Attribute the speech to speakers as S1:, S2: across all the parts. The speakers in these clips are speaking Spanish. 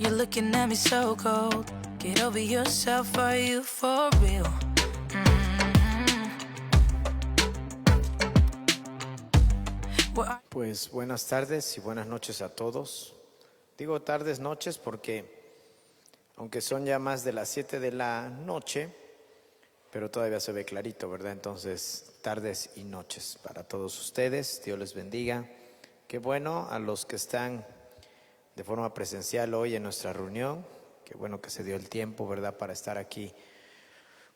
S1: You're looking at me so cold. Get over yourself, are you for real?
S2: Pues buenas tardes y buenas noches a todos. Digo tardes, noches porque aunque son ya más de las 7 de la noche, pero todavía se ve clarito, ¿verdad? Entonces, tardes y noches para todos ustedes. Dios les bendiga. Qué bueno a los que están de forma presencial hoy en nuestra reunión. Qué bueno que se dio el tiempo, ¿verdad?, para estar aquí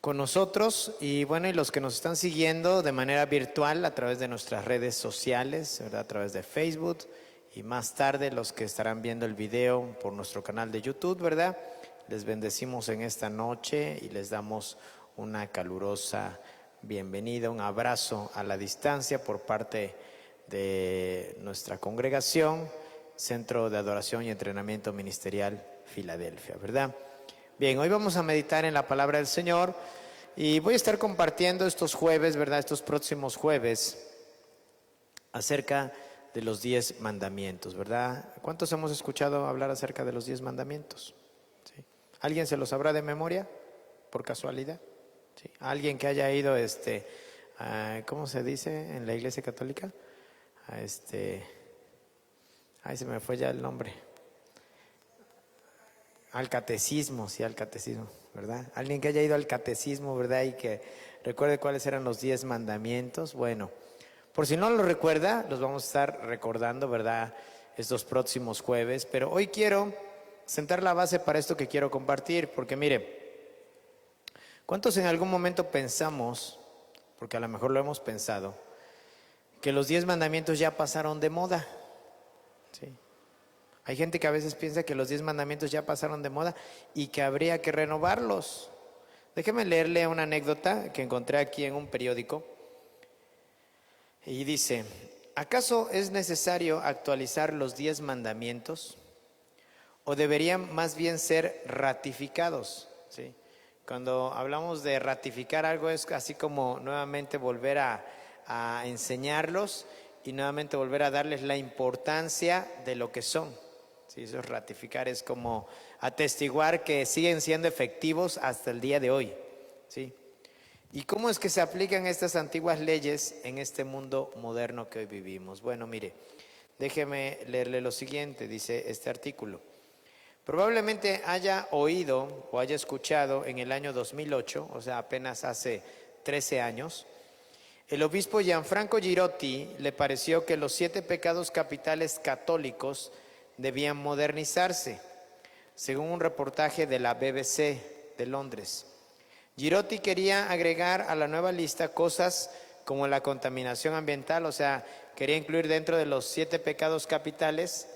S2: con nosotros. Y bueno, y los que nos están siguiendo de manera virtual a través de nuestras redes sociales, ¿verdad?, a través de Facebook. Y más tarde los que estarán viendo el video por nuestro canal de YouTube, ¿verdad? Les bendecimos en esta noche y les damos una calurosa bienvenida, un abrazo a la distancia por parte de nuestra congregación, Centro de Adoración y Entrenamiento Ministerial Filadelfia, ¿verdad? Bien, hoy vamos a meditar en la palabra del Señor y voy a estar compartiendo estos jueves, ¿verdad?, estos próximos jueves, acerca de los 10 mandamientos, ¿verdad? ¿Cuántos hemos escuchado hablar acerca de los 10 mandamientos? ¿Sí? ¿Alguien se los sabrá de memoria, por casualidad? ¿Sí? ¿Alguien que haya ido, ¿cómo se dice en la Iglesia Católica? Ay, se me fue ya el nombre. Al catecismo, sí, al catecismo, ¿verdad? Alguien que haya ido al catecismo, ¿verdad? Y que recuerde cuáles eran los 10 mandamientos. Bueno, por si no lo recuerda, los vamos a estar recordando, ¿verdad?, estos próximos jueves. Pero hoy quiero sentar la base para esto que quiero compartir, porque mire, ¿cuántos en algún momento pensamos, porque a lo mejor lo hemos pensado, que los 10 mandamientos ya pasaron de moda? ¿Sí? Hay gente que a veces piensa que los 10 mandamientos ya pasaron de moda y que habría que renovarlos. Déjeme leerle una anécdota que encontré aquí en un periódico. Y dice: ¿acaso es necesario actualizar los 10 mandamientos? ¿O deberían más bien ser ratificados? ¿Sí? Cuando hablamos de ratificar algo es así como nuevamente volver a enseñarlos y nuevamente volver a darles la importancia de lo que son. Sí, eso es ratificar, es como atestiguar que siguen siendo efectivos hasta el día de hoy. ¿Sí? ¿Y cómo es que se aplican estas antiguas leyes en este mundo moderno que hoy vivimos? Bueno, mire, déjeme leerle lo siguiente, dice este artículo. Probablemente haya oído o haya escuchado en el año 2008, o sea, apenas hace 13 años, el obispo Gianfranco Girotti le pareció que los 7 pecados capitales católicos debían modernizarse, según un reportaje de la BBC de Londres. Girotti quería agregar a la nueva lista cosas como la contaminación ambiental, o sea, quería incluir dentro de los 7 pecados capitales,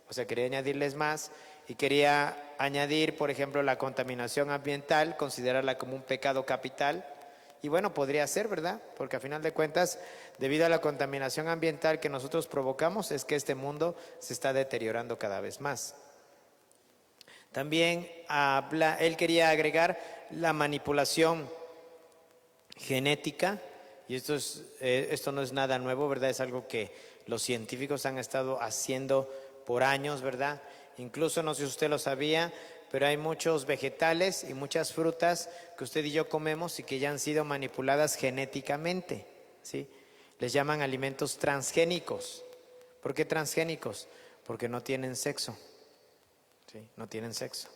S2: o sea, quería añadirles más, y quería añadir, por ejemplo, la contaminación ambiental, considerarla como un pecado capital. Y bueno, podría ser, ¿verdad? Porque a final de cuentas, debido a la contaminación ambiental que nosotros provocamos, es que este mundo se está deteriorando cada vez más. También él quería agregar la manipulación genética, y esto no es nada nuevo, ¿verdad? Es algo que los científicos han estado haciendo por años, ¿verdad? Incluso, no sé si usted lo sabía, pero hay muchos vegetales y muchas frutas que usted y yo comemos y que ya han sido manipuladas genéticamente, ¿sí? Les llaman alimentos transgénicos. ¿Por qué transgénicos? Porque no tienen sexo, ¿sí? No tienen sexo.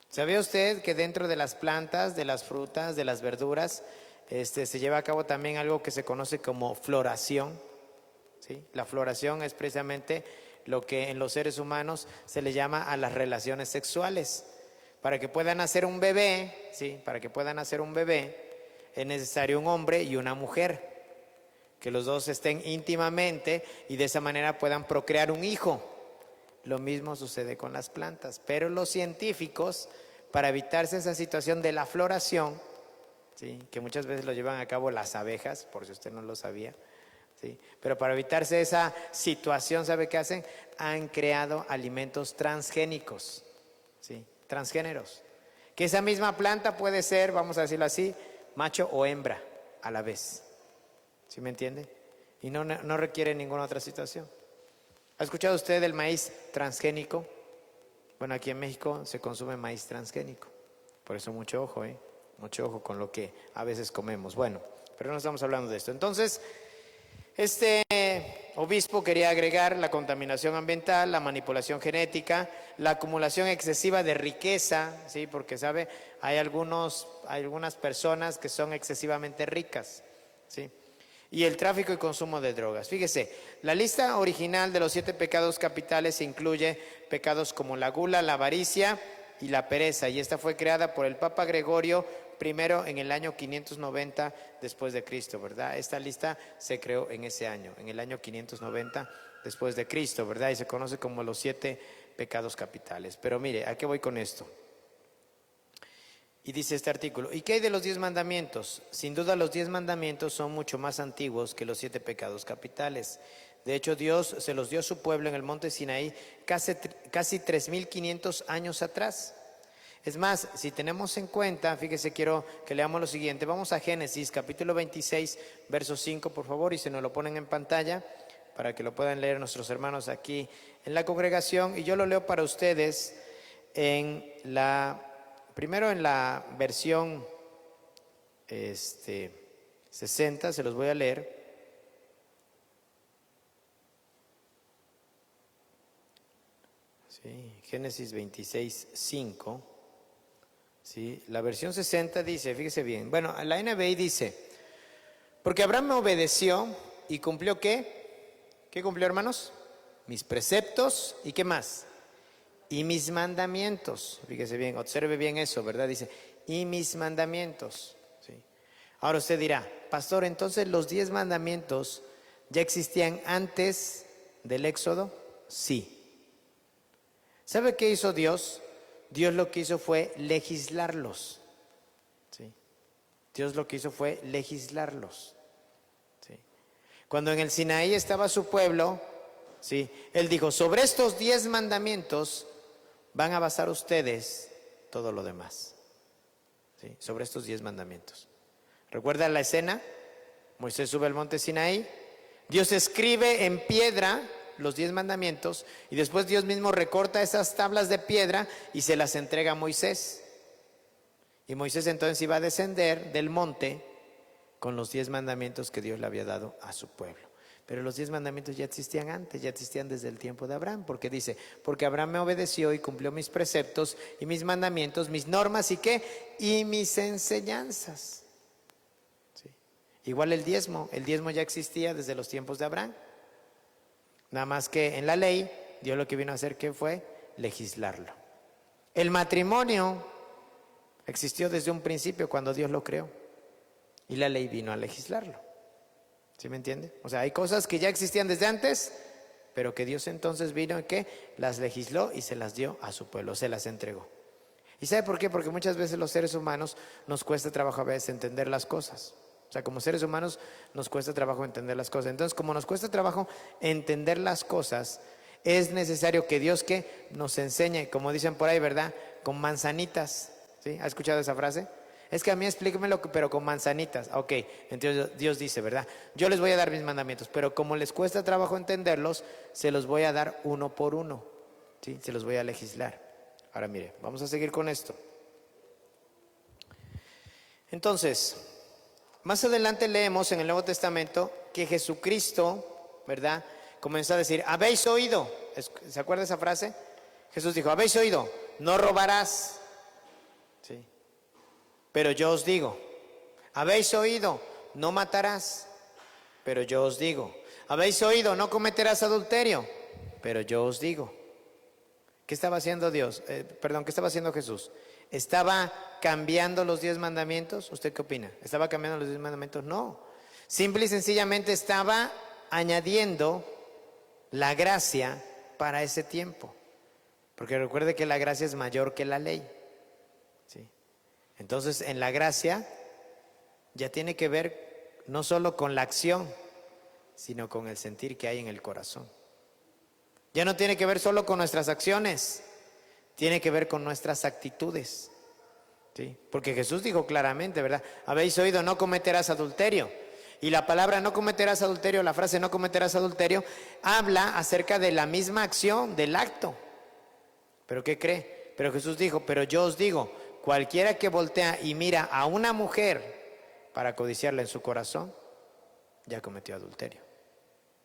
S2: ¿Sabía usted que dentro de las plantas, de las frutas, de las verduras, se lleva a cabo también algo que se conoce como floración? ¿Sí? La floración es precisamente lo que en los seres humanos se le llama a las relaciones sexuales. Para que puedan nacer un bebé, ¿sí?, para que puedan nacer un bebé, es necesario un hombre y una mujer, que los dos estén íntimamente y de esa manera puedan procrear un hijo. Lo mismo sucede con las plantas, pero los científicos, para evitarse esa situación de la floración, ¿sí?, que muchas veces lo llevan a cabo las abejas, por si usted no lo sabía, ¿sí?, pero para evitarse esa situación, ¿sabe qué hacen? Han creado alimentos transgénicos, ¿sí?, transgéneros, que esa misma planta puede ser, vamos a decirlo así, macho o hembra a la vez. ¿Sí me entiende? Y no requiere ninguna otra situación. ¿Ha escuchado usted del maíz transgénico? Bueno, aquí en México se consume maíz transgénico. Por eso mucho ojo, mucho ojo con lo que a veces comemos. Bueno, pero no estamos hablando de esto. Entonces, este obispo quería agregar la contaminación ambiental, la manipulación genética, la acumulación excesiva de riqueza, ¿sí? Porque, ¿sabe? Hay algunas personas que son excesivamente ricas, ¿sí? Y el tráfico y consumo de drogas. Fíjese, la lista original de los 7 pecados capitales incluye pecados como la gula, la avaricia y la pereza. Y esta fue creada por el Papa Gregorio I en el año 590 después de Cristo, ¿verdad? Esta lista se creó en ese año, en el año 590 después de Cristo, ¿verdad? Y se conoce como los 7 pecados capitales. Pero mire, ¿a qué voy con esto? Y dice este artículo, ¿y qué hay de los 10 mandamientos? Sin duda los 10 mandamientos son mucho más antiguos que los 7 pecados capitales. De hecho, Dios se los dio a su pueblo en el monte Sinaí casi 3.500 años atrás. Es más, si tenemos en cuenta, fíjese, quiero que leamos lo siguiente. Vamos a Génesis, capítulo 26, verso 5, por favor, y se nos lo ponen en pantalla para que lo puedan leer nuestros hermanos aquí en la congregación. Y yo lo leo para ustedes primero en la versión 60, se los voy a leer. Sí, Génesis 26, 5. Sí, la versión 60 dice, fíjese bien, bueno, la NBI dice, porque Abraham me obedeció y cumplió ¿qué? ¿Qué cumplió, hermanos? Mis preceptos y ¿qué más? Y mis mandamientos. Fíjese bien, observe bien eso, ¿verdad? Dice, y mis mandamientos. ¿Sí? Ahora usted dirá, pastor, entonces los 10 mandamientos ya existían antes del Éxodo. Sí. ¿Sabe qué hizo Dios? Dios lo que hizo fue legislarlos. ¿Sí? Dios lo que hizo fue legislarlos. ¿Sí? Cuando en el Sinaí estaba su pueblo, ¿sí? Él dijo, sobre estos 10 mandamientos van a basar ustedes todo lo demás. ¿Sí? Sobre estos 10 mandamientos. ¿Recuerda la escena? Moisés sube al monte Sinaí, Dios escribe en piedra los 10 mandamientos y después Dios mismo recorta esas tablas de piedra y se las entrega a Moisés. Y Moisés entonces iba a descender del monte con los 10 mandamientos que Dios le había dado a su pueblo. Pero los 10 mandamientos ya existían antes, ya existían desde el tiempo de Abraham, porque dice, porque Abraham me obedeció y cumplió mis preceptos y mis mandamientos, mis normas y qué, y mis enseñanzas. ¿Sí? Igual el diezmo ya existía desde los tiempos de Abraham. Nada más que en la ley, Dios lo que vino a hacer, ¿qué fue? Legislarlo. El matrimonio existió desde un principio cuando Dios lo creó. Y la ley vino a legislarlo. ¿Sí me entiende? O sea, hay cosas que ya existían desde antes, pero que Dios entonces vino y que las legisló y se las dio a su pueblo, se las entregó. ¿Y sabe por qué? Porque muchas veces los seres humanos nos cuesta trabajo a veces entender las cosas. O sea, como seres humanos nos cuesta trabajo entender las cosas. Entonces, como nos cuesta trabajo entender las cosas, es necesario que Dios que nos enseñe, como dicen por ahí, ¿verdad? Con manzanitas. ¿Sí? ¿Ha escuchado esa frase? Es que a mí explíquemelo, pero con manzanitas. Ok, entonces Dios dice, ¿verdad? Yo les voy a dar mis mandamientos, pero como les cuesta trabajo entenderlos, se los voy a dar uno por uno. ¿Sí? Se los voy a legislar. Ahora mire, vamos a seguir con esto. Entonces, más adelante leemos en el Nuevo Testamento que Jesucristo, ¿verdad? Comenzó a decir, habéis oído. ¿Se acuerda esa frase? Jesús dijo, habéis oído, no robarás. ¿Sí? Pero yo os digo, habéis oído, no matarás. Pero yo os digo, habéis oído, no cometerás adulterio. Pero yo os digo. ¿Qué estaba haciendo ¿qué estaba haciendo Jesús? ¿Estaba cambiando los 10 mandamientos? ¿Usted qué opina? ¿Estaba cambiando los 10 mandamientos? No. Simple y sencillamente estaba añadiendo la gracia para ese tiempo. Porque recuerde que la gracia es mayor que la ley. ¿Sí? Entonces, en la gracia ya tiene que ver no solo con la acción, sino con el sentir que hay en el corazón. Ya no tiene que ver solo con nuestras acciones, tiene que ver con nuestras actitudes. ¿Sí? Porque Jesús dijo claramente, ¿verdad? Habéis oído, no cometerás adulterio. Y la palabra no cometerás adulterio, la frase no cometerás adulterio, habla acerca de la misma acción, del acto. ¿Pero qué cree? Pero Jesús dijo, pero yo os digo, cualquiera que voltea y mira a una mujer para codiciarla en su corazón, ya cometió adulterio.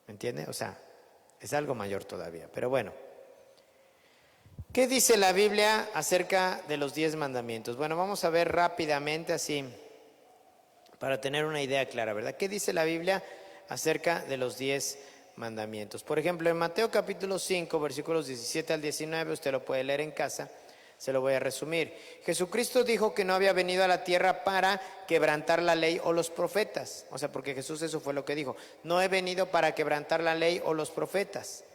S2: ¿Me entiende? O sea, es algo mayor todavía. Pero bueno, ¿qué dice la Biblia acerca de los 10 mandamientos? Bueno, vamos a ver rápidamente así, para tener una idea clara, ¿verdad? ¿Qué dice la Biblia acerca de los 10 mandamientos? Por ejemplo, en Mateo capítulo 5, versículos 17 al 19, usted lo puede leer en casa, se lo voy a resumir. Jesucristo dijo que no había venido a la tierra para quebrantar la ley o los profetas. O sea, porque Jesús eso fue lo que dijo. No he venido para quebrantar la ley o los profetas,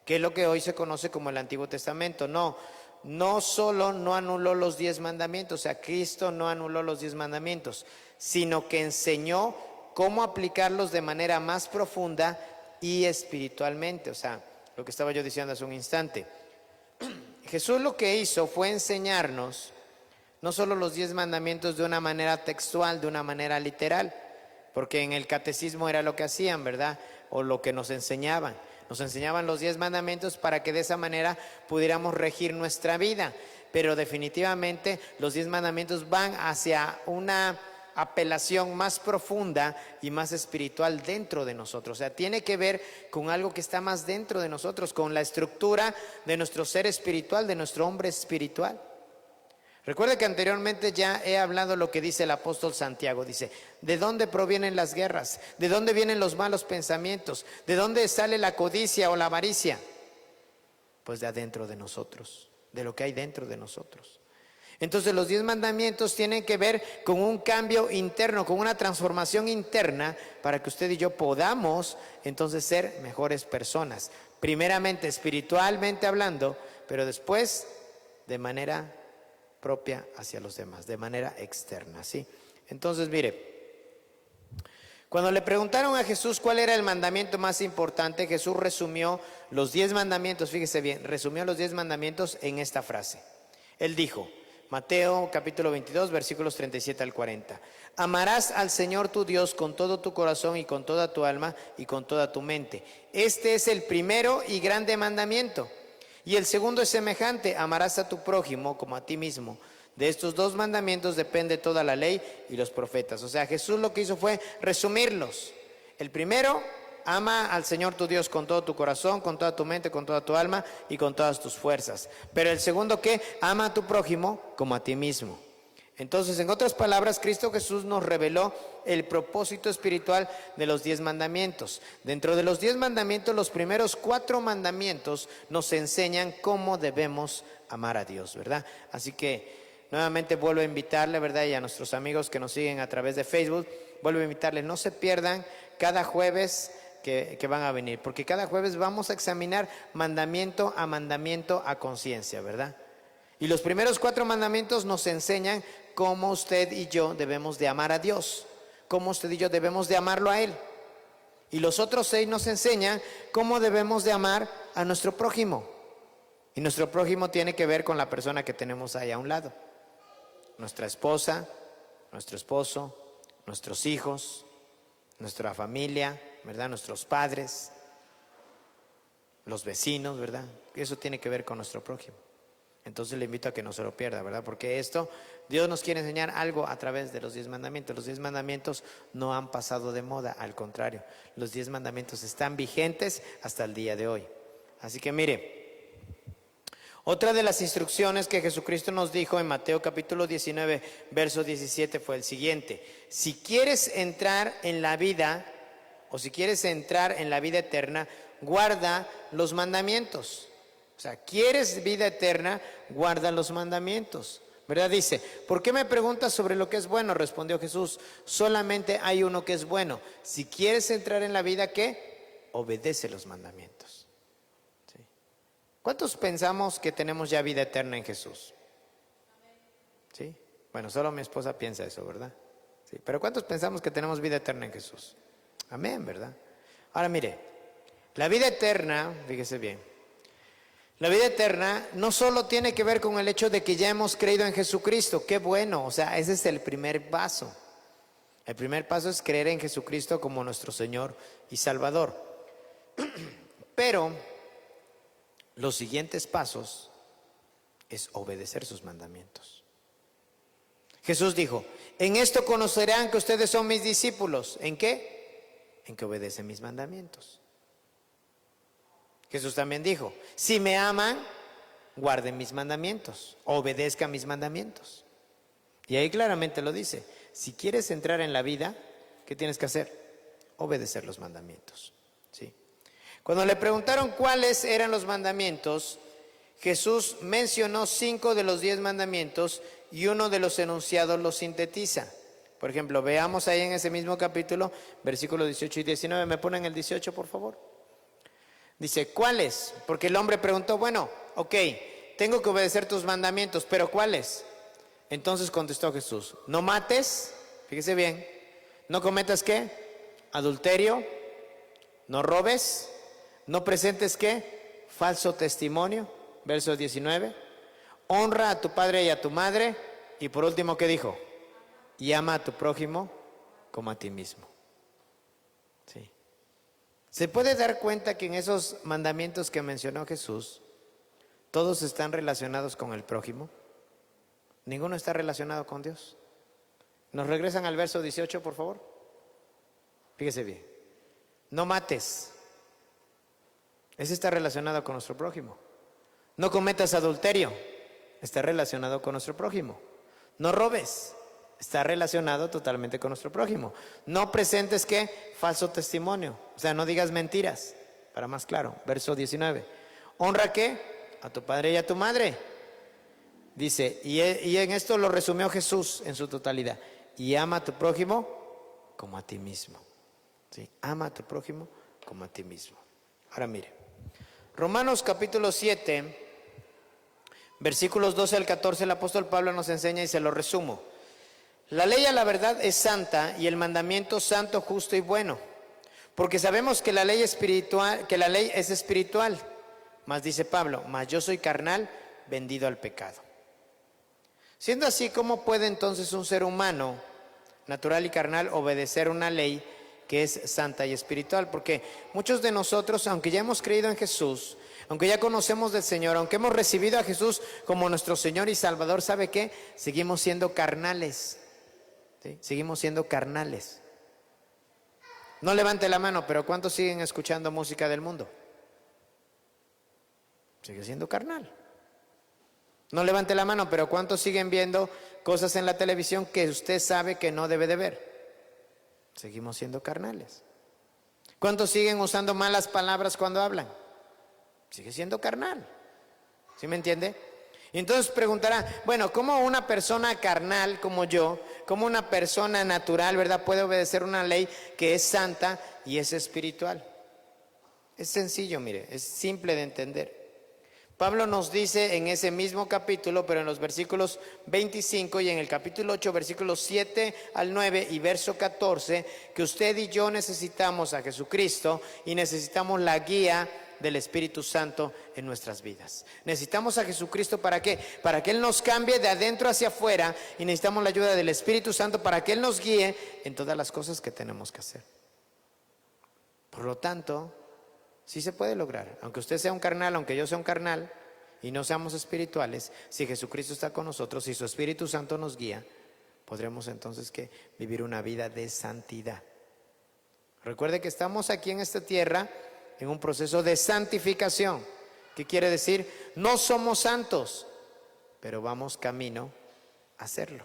S2: que es lo que hoy se conoce como el Antiguo Testamento. No solo no anuló los 10 mandamientos, o sea, Cristo no anuló los 10 mandamientos, sino que enseñó cómo aplicarlos de manera más profunda y espiritualmente. O sea, lo que estaba yo diciendo hace un instante. Jesús lo que hizo fue enseñarnos no solo los 10 mandamientos de una manera textual, de una manera literal, porque en el catecismo era lo que hacían, ¿verdad? O lo que nos enseñaban. Nos enseñaban los 10 mandamientos para que de esa manera pudiéramos regir nuestra vida. Pero definitivamente los 10 mandamientos van hacia una apelación más profunda y más espiritual dentro de nosotros. O sea, tiene que ver con algo que está más dentro de nosotros, con la estructura de nuestro ser espiritual, de nuestro hombre espiritual. Recuerde que anteriormente ya he hablado lo que dice el apóstol Santiago. Dice, ¿de dónde provienen las guerras? ¿De dónde vienen los malos pensamientos? ¿De dónde sale la codicia o la avaricia? Pues de adentro de nosotros, de lo que hay dentro de nosotros. Entonces los 10 mandamientos tienen que ver con un cambio interno, con una transformación interna para que usted y yo podamos entonces ser mejores personas. Primeramente espiritualmente hablando, pero después de manera propia hacia los demás, de manera externa, ¿sí? Entonces, mire, cuando le preguntaron a Jesús cuál era el mandamiento más importante, Jesús resumió los 10 mandamientos, fíjese bien, resumió los 10 mandamientos en esta frase. Él dijo, Mateo capítulo 22, versículos 37 al 40. Amarás al Señor tu Dios con todo tu corazón y con toda tu alma y con toda tu mente. Este es el primero y grande mandamiento. Y el segundo es semejante, amarás a tu prójimo como a ti mismo. De estos 2 mandamientos depende toda la ley y los profetas. O sea, Jesús lo que hizo fue resumirlos. El primero, ama al Señor tu Dios con todo tu corazón, con toda tu mente, con toda tu alma y con todas tus fuerzas. Pero el segundo, ¿qué? Ama a tu prójimo como a ti mismo. Entonces, en otras palabras, Cristo Jesús nos reveló el propósito espiritual de los 10 mandamientos. Dentro de los 10 mandamientos, los primeros 4 mandamientos nos enseñan cómo debemos amar a Dios, ¿verdad? Así que nuevamente vuelvo a invitarle, ¿verdad? Y a nuestros amigos que nos siguen a través de Facebook, vuelvo a invitarles, no se pierdan cada jueves que van a venir, porque cada jueves vamos a examinar mandamiento a conciencia, ¿verdad? Y los primeros 4 mandamientos nos enseñan cómo usted y yo debemos de amar a Dios, cómo usted y yo debemos de amarlo a Él. Y los otros 6 nos enseñan cómo debemos de amar a nuestro prójimo. Y nuestro prójimo tiene que ver con la persona que tenemos ahí a un lado. Nuestra esposa, nuestro esposo, nuestros hijos, nuestra familia, ¿verdad? Nuestros padres, los vecinos, ¿verdad? Eso tiene que ver con nuestro prójimo. Entonces le invito a que no se lo pierda, ¿verdad? Porque esto, Dios nos quiere enseñar algo a través de los 10 mandamientos. Los 10 mandamientos no han pasado de moda, al contrario. Los 10 mandamientos están vigentes hasta el día de hoy. Así que mire, otra de las instrucciones que Jesucristo nos dijo en Mateo capítulo 19, verso 17 fue el siguiente. Si quieres entrar en la vida, o si quieres entrar en la vida eterna, guarda los mandamientos. O sea, ¿quieres vida eterna? Guarda los mandamientos, ¿verdad? Dice, ¿por qué me preguntas sobre lo que es bueno? Respondió Jesús, solamente hay uno que es bueno. Si quieres entrar en la vida, ¿qué? Obedece los mandamientos. ¿Sí? ¿Cuántos pensamos que tenemos ya vida eterna en Jesús? ¿Sí? Bueno, solo mi esposa piensa eso, ¿verdad? Sí, pero ¿cuántos pensamos que tenemos vida eterna en Jesús? Amén, ¿verdad? Ahora mire, la vida eterna, fíjese bien, la vida eterna no solo tiene que ver con el hecho de que ya hemos creído en Jesucristo, qué bueno, o sea, ese es el primer paso. El primer paso es creer en Jesucristo como nuestro Señor y Salvador. Pero los siguientes pasos es obedecer sus mandamientos. Jesús dijo, en esto conocerán que ustedes son mis discípulos. ¿En qué? En que obedecen mis mandamientos. Jesús también dijo, si me aman, guarden mis mandamientos, obedezcan mis mandamientos. Y ahí claramente lo dice, si quieres entrar en la vida, ¿qué tienes que hacer? Obedecer los mandamientos. ¿Sí? Cuando le preguntaron cuáles eran los mandamientos, Jesús mencionó 5 de los 10 mandamientos y uno de los enunciados los sintetiza. Por ejemplo, veamos ahí en ese mismo capítulo, versículos 18 y 19. ¿Me ponen el 18, por favor? Dice, ¿cuáles? Porque el hombre preguntó, bueno, ok, tengo que obedecer tus mandamientos, pero ¿cuáles? Entonces contestó Jesús, no mates, fíjese bien, no cometas ¿qué? Adulterio, no robes, no presentes ¿qué? Falso testimonio, verso 19, honra a tu padre y a tu madre, y por último, ¿qué dijo? Y ama a tu prójimo como a ti mismo. Sí. ¿Se puede dar cuenta que en esos mandamientos que mencionó Jesús, todos están relacionados con el prójimo? Ninguno está relacionado con Dios. ¿Nos regresan al verso 18, por favor? Fíjese bien. No mates. Ese está relacionado con nuestro prójimo. No cometas adulterio. Está relacionado con nuestro prójimo. No robes. Está relacionado totalmente con nuestro prójimo. No presentes ¿qué? Falso testimonio. O sea, no digas mentiras. Para más claro, verso 19. Honra ¿qué? A tu padre y a tu madre. Dice, y en esto lo resumió Jesús en su totalidad. Y ama a tu prójimo como a ti mismo. ¿Sí? Ama a tu prójimo como a ti mismo. Ahora mire, Romanos capítulo 7, versículos 12 al 14, el apóstol Pablo nos enseña y se lo resumo. La ley a la verdad es santa y el mandamiento santo, justo y bueno. Porque sabemos que la ley espiritual, que la ley es espiritual. Mas dice Pablo, mas yo soy carnal, vendido al pecado. Siendo así, ¿cómo puede entonces un ser humano, natural y carnal, obedecer una ley que es santa y espiritual? Porque muchos de nosotros, aunque ya hemos creído en Jesús, aunque ya conocemos del Señor, aunque hemos recibido a Jesús como nuestro Señor y Salvador, ¿sabe qué? Seguimos siendo carnales. ¿Sí? Seguimos siendo carnales. No levante la mano, pero ¿cuántos siguen escuchando música del mundo? Sigue siendo carnal. No levante la mano, pero ¿cuántos siguen viendo cosas en la televisión que usted sabe que no debe de ver? Seguimos siendo carnales. ¿Cuántos siguen usando malas palabras cuando hablan? Sigue siendo carnal. ¿Sí me entiende? Y entonces preguntará, bueno, ¿cómo una persona carnal como yo, cómo una persona natural, ¿verdad?, puede obedecer una ley que es santa y es espiritual? Es sencillo, mire, es simple de entender. Pablo nos dice en ese mismo capítulo, pero en los versículos 25 y en el capítulo 8, versículos 7 al 9 y verso 14, que usted y yo necesitamos a Jesucristo y necesitamos la guía del Espíritu Santo en nuestras vidas. Necesitamos a Jesucristo ¿para qué? Para que Él nos cambie de adentro hacia afuera, y necesitamos la ayuda del Espíritu Santo para que Él nos guíe en todas las cosas que tenemos que hacer. Por lo tanto, sí se puede lograr, aunque usted sea un carnal, aunque yo sea un carnal y no seamos espirituales. Si Jesucristo está con nosotros y su Espíritu Santo nos guía, podremos entonces ¿qué? Vivir una vida de santidad. Recuerde que estamos aquí en esta tierra en un proceso de santificación. ¿Qué quiere decir? No somos santos, pero vamos camino a hacerlo.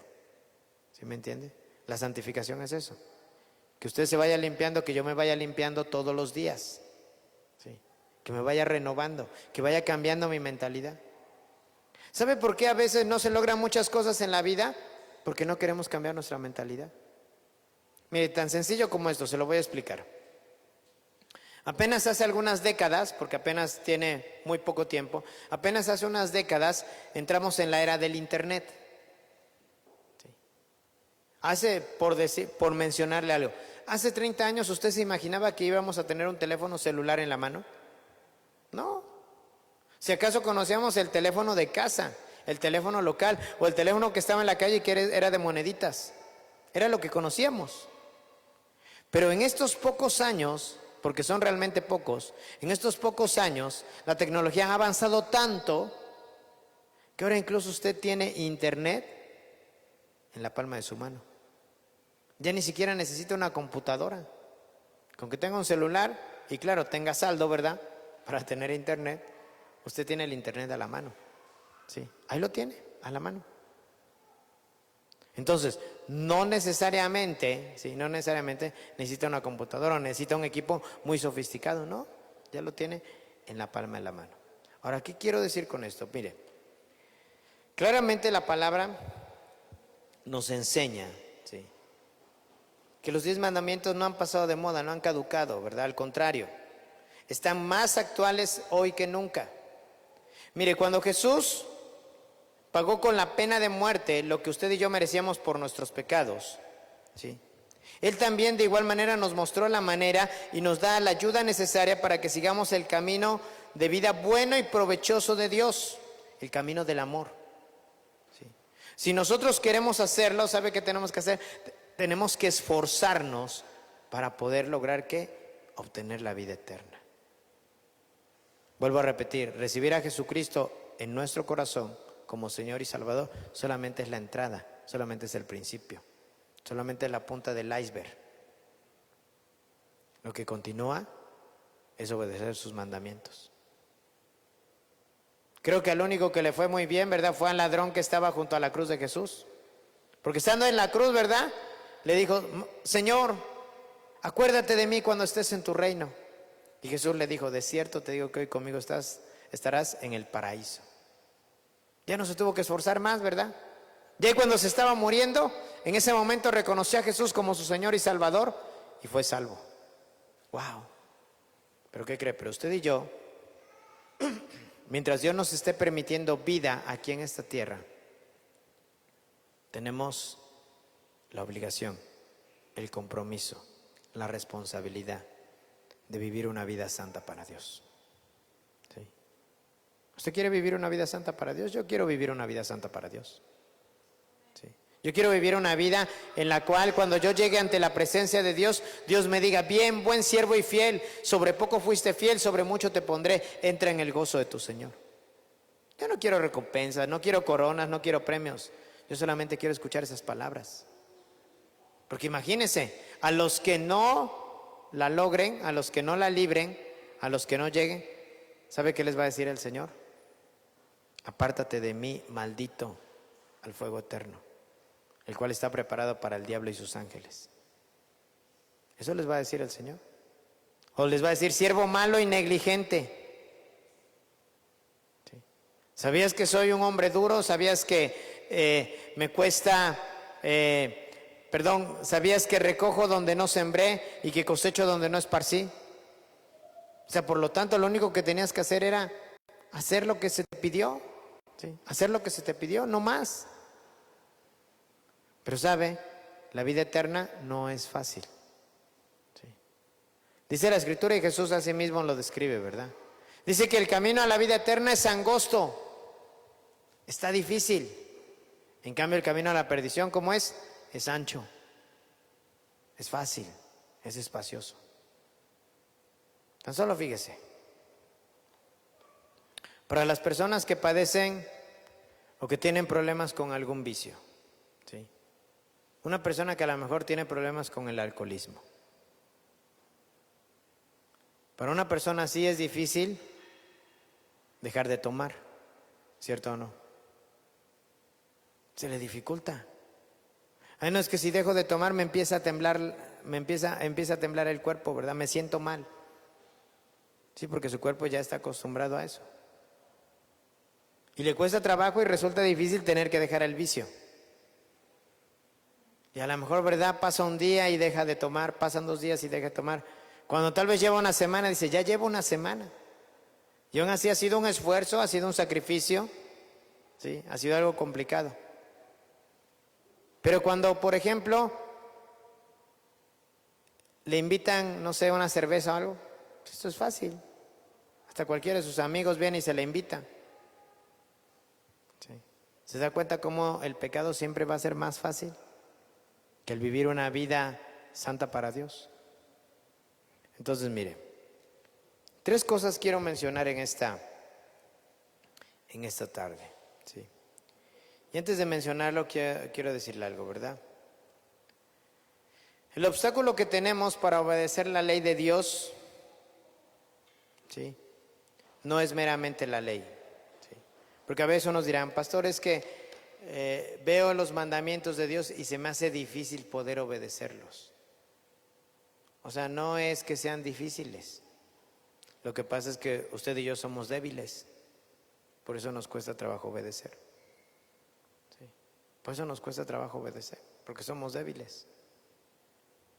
S2: ¿Sí me entiende? La santificación es eso, que usted se vaya limpiando, que yo me vaya limpiando todos los días. Sí. Que me vaya renovando, que vaya cambiando mi mentalidad. ¿Sabe por qué a veces no se logran muchas cosas en la vida? Porque no queremos cambiar nuestra mentalidad. Mire, tan sencillo como esto, se lo voy a explicar. Apenas hace algunas décadas, porque apenas tiene muy poco tiempo, apenas hace unas décadas entramos en la era del internet. Sí. Por mencionarle algo, hace 30 años ¿usted se imaginaba que íbamos a tener un teléfono celular en la mano? No. Si acaso conocíamos el teléfono de casa, el teléfono local o el teléfono que estaba en la calle y que era de moneditas. Era lo que conocíamos. Pero en estos pocos años, porque son realmente pocos, en estos pocos años la tecnología ha avanzado tanto Que ahora incluso usted tiene internet en la palma de su mano. Ya ni siquiera necesita una computadora. Con que tenga un celular y claro, tenga saldo, ¿verdad? Para tener internet, usted tiene el internet a la mano. Sí, ahí lo tiene, a la mano. Entonces, no necesariamente necesita una computadora o necesita un equipo muy sofisticado, ¿no? Ya lo tiene en la palma de la mano. Ahora, ¿qué quiero decir con esto? Mire, claramente la palabra nos enseña, ¿sí?, que los 10 mandamientos no han pasado de moda, no han caducado, ¿verdad? Al contrario, están más actuales hoy que nunca. Mire, cuando Jesús pagó con la pena de muerte lo que usted y yo merecíamos por nuestros pecados, ¿sí?, Él también de igual manera nos mostró la manera y nos da la ayuda necesaria para que sigamos el camino de vida bueno y provechoso de Dios, el camino del amor, ¿sí? Si nosotros queremos hacerlo, ¿sabe qué tenemos que hacer? Tenemos que esforzarnos para poder lograr ¿qué? Obtener la vida eterna. Vuelvo a repetir, recibir a Jesucristo en nuestro corazón como Señor y Salvador solamente es la entrada, solamente es el principio, solamente es la punta del iceberg. Lo que continúa es obedecer sus mandamientos. Creo que al único que le fue muy bien, ¿verdad?, fue al ladrón que estaba junto a la cruz de Jesús. Porque estando en la cruz, ¿verdad?, le dijo: Señor, acuérdate de mí cuando estés en tu reino. Y Jesús le dijo: de cierto te digo que hoy conmigo estarás en el paraíso. Ya no se tuvo que esforzar más, ¿verdad? Ya cuando se estaba muriendo, en ese momento reconoció a Jesús como su Señor y Salvador y fue salvo. ¡Wow! ¿Pero qué cree? Pero usted y yo, mientras Dios nos esté permitiendo vida aquí en esta tierra, tenemos la obligación, el compromiso, la responsabilidad de vivir una vida santa para Dios. ¿Sí? ¿Usted quiere vivir una vida santa para Dios? Yo quiero vivir una vida santa para Dios. ¿Sí? Yo quiero vivir una vida en la cual cuando yo llegue ante la presencia de Dios, Dios me diga: bien, buen siervo y fiel, sobre poco fuiste fiel, sobre mucho te pondré, entra en el gozo de tu Señor. Yo no quiero recompensas, no quiero coronas, no quiero premios. Yo solamente quiero escuchar esas palabras. Porque imagínense, a los que no la logren, a los que no la libren, a los que no lleguen, ¿sabe qué les va a decir el Señor? Apártate de mí, maldito, al fuego eterno, el cual está preparado para el diablo y sus ángeles. Eso les va a decir el Señor. O les va a decir: siervo malo y negligente. ¿Sí? ¿Sabías que soy un hombre duro? ¿Sabías que me cuesta... ¿sabías que recojo donde no sembré y que cosecho donde no esparcí? O sea, por lo tanto, lo único que tenías que hacer era hacer lo que se te pidió. ¿Sí? Hacer lo que se te pidió, no más. Pero sabe, la vida eterna no es fácil. ¿Sí? Dice la Escritura, y Jesús así mismo lo describe, ¿verdad? Dice que el camino a la vida eterna es angosto, está difícil. En cambio, el camino a la perdición, ¿cómo es? Es ancho, es fácil, es espacioso. Tan solo fíjese, para las personas que padecen o que tienen problemas con algún vicio, ¿sí? Una persona que a lo mejor tiene problemas con el alcoholismo. Para una persona así es difícil dejar de tomar, ¿cierto o no? Se le dificulta. Ay, no, es que si dejo de tomar me empieza a temblar, empieza a temblar el cuerpo, ¿verdad? Me siento mal. Sí, porque su cuerpo ya está acostumbrado a eso. Y le cuesta trabajo y resulta difícil tener que dejar el vicio. Y a lo mejor, ¿verdad?, pasa un día y deja de tomar, pasan 2 días y deja de tomar. Cuando tal vez lleva una semana, dice: ya llevo una semana. Y aún así ha sido un esfuerzo, ha sido un sacrificio, ¿sí? Ha sido algo complicado. Pero cuando, por ejemplo, le invitan, no sé, una cerveza o algo, esto es fácil. Hasta cualquiera de sus amigos viene y se le invita. ¿Sí? ¿Se da cuenta cómo el pecado siempre va a ser más fácil que el vivir una vida santa para Dios? Entonces, mire, 3 cosas quiero mencionar en esta tarde. Sí. Y antes de mencionarlo, quiero decirle algo, ¿verdad? El obstáculo que tenemos para obedecer la ley de Dios, ¿sí?, no es meramente la ley. ¿Sí? Porque a veces nos dirán, pastor, es que veo los mandamientos de Dios y se me hace difícil poder obedecerlos. O sea, no es que sean difíciles. Lo que pasa es que usted y yo somos débiles. Por eso nos cuesta trabajo obedecer. ¿Sí? Por eso nos cuesta trabajo obedecer, porque somos débiles.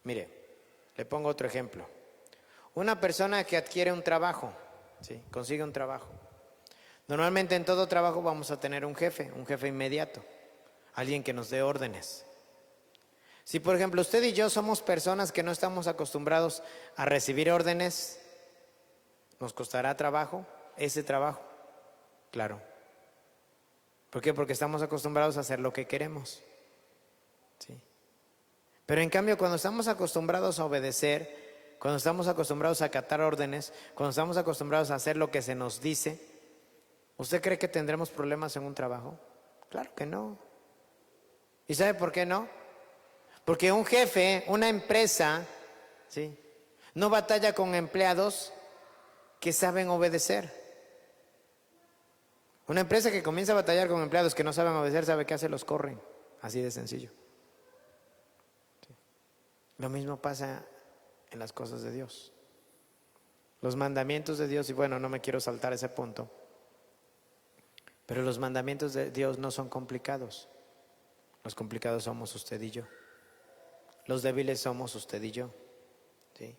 S2: Mire, le pongo otro ejemplo. Una persona que adquiere un trabajo, ¿sí?, consigue un trabajo. Normalmente en todo trabajo vamos a tener un jefe inmediato, alguien que nos dé órdenes. Si por ejemplo usted y yo somos personas que no estamos acostumbrados a recibir órdenes, ¿nos costará trabajo ese trabajo? Claro. ¿Por qué? Porque estamos acostumbrados a hacer lo que queremos. ¿Sí? Pero en cambio, cuando estamos acostumbrados a obedecer, cuando estamos acostumbrados a acatar órdenes, cuando estamos acostumbrados a hacer lo que se nos dice, ¿usted cree que tendremos problemas en un trabajo? Claro que no. ¿Y sabe por qué no? Porque un jefe, una empresa, ¿sí?, no batalla con empleados que saben obedecer. Una empresa que comienza a batallar con empleados que no saben obedecer, ¿sabe qué hace? Los corren. Así de sencillo. ¿Sí? Lo mismo pasa en las cosas de Dios. Los mandamientos de Dios, y bueno, no me quiero saltar ese punto, pero los mandamientos de Dios no son complicados. Los complicados somos usted y yo. Los débiles somos usted y yo. ¿Sí?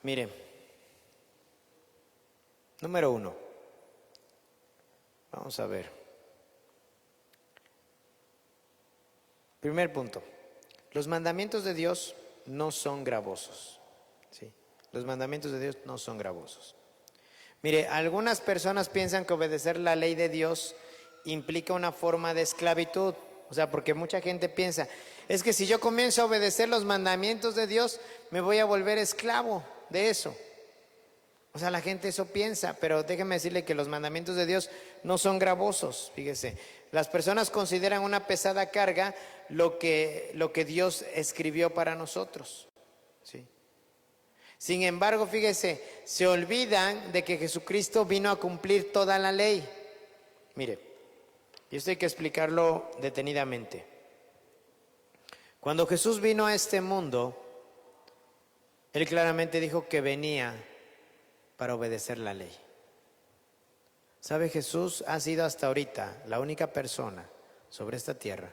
S2: Mire, número 1. Vamos a ver. Primer punto. Los mandamientos de Dios no son gravosos. ¿Sí? Los mandamientos de Dios no son gravosos. Mire, algunas personas piensan que obedecer la ley de Dios implica una forma de esclavitud. O sea, porque mucha gente piensa, es que si yo comienzo a obedecer los mandamientos de Dios, me voy a volver esclavo de eso. O sea, la gente eso piensa, pero déjeme decirle que los mandamientos de Dios no son gravosos. Fíjese, las personas consideran una pesada carga lo que Dios escribió para nosotros. ¿Sí? Sin embargo, fíjese, se olvidan de que Jesucristo vino a cumplir toda la ley. Mire, y esto hay que explicarlo detenidamente. Cuando Jesús vino a este mundo, Él claramente dijo que venía para obedecer la ley. ¿Sabe? Jesús ha sido hasta ahorita la única persona sobre esta tierra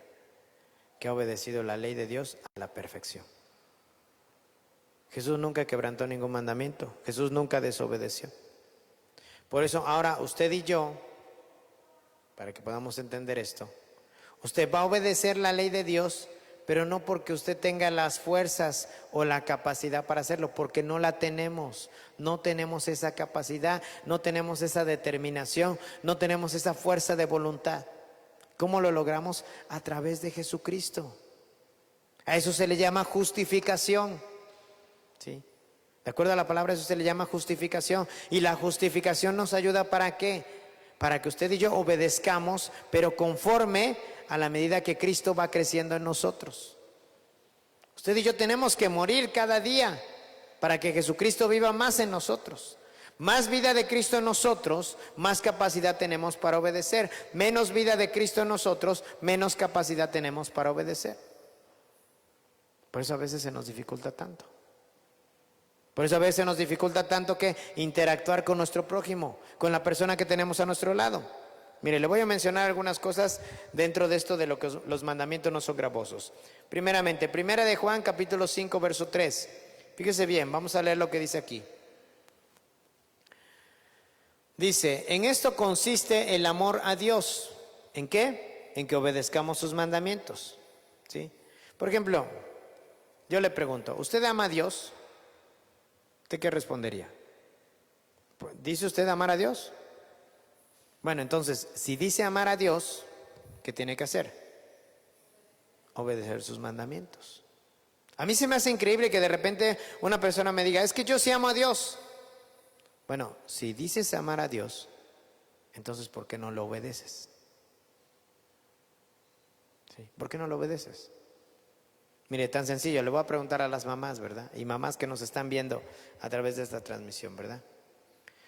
S2: que ha obedecido la ley de Dios a la perfección. Jesús nunca quebrantó ningún mandamiento. Jesús nunca desobedeció. Por eso ahora usted y yo, para que podamos entender esto, usted va a obedecer la ley de Dios, pero no porque usted tenga las fuerzas o la capacidad para hacerlo, porque no la tenemos. No tenemos esa capacidad, no tenemos esa determinación, no tenemos esa fuerza de voluntad. ¿Cómo lo logramos? A través de Jesucristo. A eso se le llama justificación. ¿Sí? De acuerdo a la palabra, eso se le llama justificación. Y la justificación nos ayuda ¿para qué? Para que usted y yo obedezcamos, pero conforme a la medida que Cristo va creciendo en nosotros. Usted y yo tenemos que morir cada día para que Jesucristo viva más en nosotros. Más vida de Cristo en nosotros, más capacidad tenemos para obedecer. Menos vida de Cristo en nosotros, menos capacidad tenemos para obedecer. Por eso a veces se nos dificulta tanto. Por eso a veces nos dificulta tanto que interactuar con nuestro prójimo, con la persona que tenemos a nuestro lado. Mire, le voy a mencionar algunas cosas dentro de esto de lo que los mandamientos no son gravosos. Primeramente, Primera de Juan, capítulo 5, verso 3. Fíjese bien, vamos a leer lo que dice aquí. Dice, en esto consiste el amor a Dios. ¿En qué? En que obedezcamos sus mandamientos. ¿Sí? Por ejemplo, yo le pregunto, ¿usted ama a Dios? ¿Usted qué respondería? ¿Dice usted amar a Dios? Bueno, entonces, si dice amar a Dios, ¿qué tiene que hacer? Obedecer sus mandamientos. A mí se me hace increíble que de repente una persona me diga, es que yo sí amo a Dios. Bueno, si dices amar a Dios, entonces ¿por qué no lo obedeces? ¿Sí? ¿Por qué no lo obedeces? Mire, tan sencillo, le voy a preguntar a las mamás, ¿verdad? Y mamás que nos están viendo a través de esta transmisión, ¿verdad?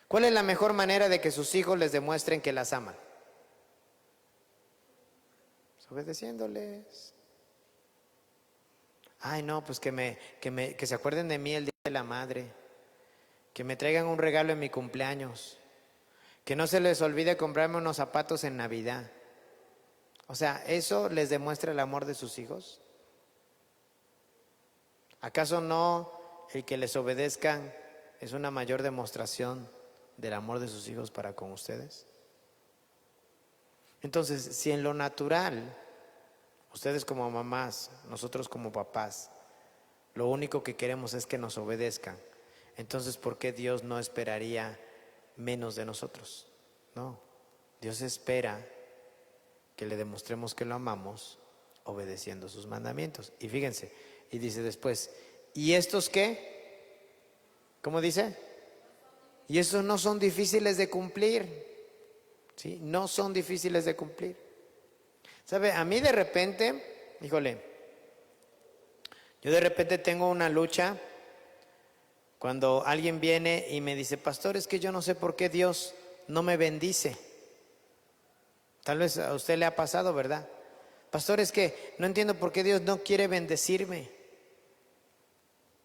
S2: ¿Cuál es la mejor manera de que sus hijos les demuestren que las aman? Pues obedeciéndoles. Ay, no, pues que se acuerden de mí el día de la madre, que me traigan un regalo en mi cumpleaños, que no se les olvide comprarme unos zapatos en Navidad. O sea, ¿eso les demuestra el amor de sus hijos? ¿Acaso no el que les obedezcan es una mayor demostración del amor de sus hijos para con ustedes? Entonces, si en lo natural, ustedes como mamás, nosotros como papás, lo único que queremos es que nos obedezcan, entonces ¿por qué Dios no esperaría menos de nosotros? No, Dios espera que le demostremos que lo amamos obedeciendo sus mandamientos. Y fíjense, y dice después, ¿y estos qué? ¿Cómo dice? Y estos no son difíciles de cumplir. ¿Sí? No son difíciles de cumplir. ¿Sabe? A mí de repente, híjole, yo de repente tengo una lucha cuando alguien viene y me dice, pastor, es que yo no sé por qué Dios no me bendice. Tal vez a usted le ha pasado, ¿verdad? Pastor, es que no entiendo por qué Dios no quiere bendecirme.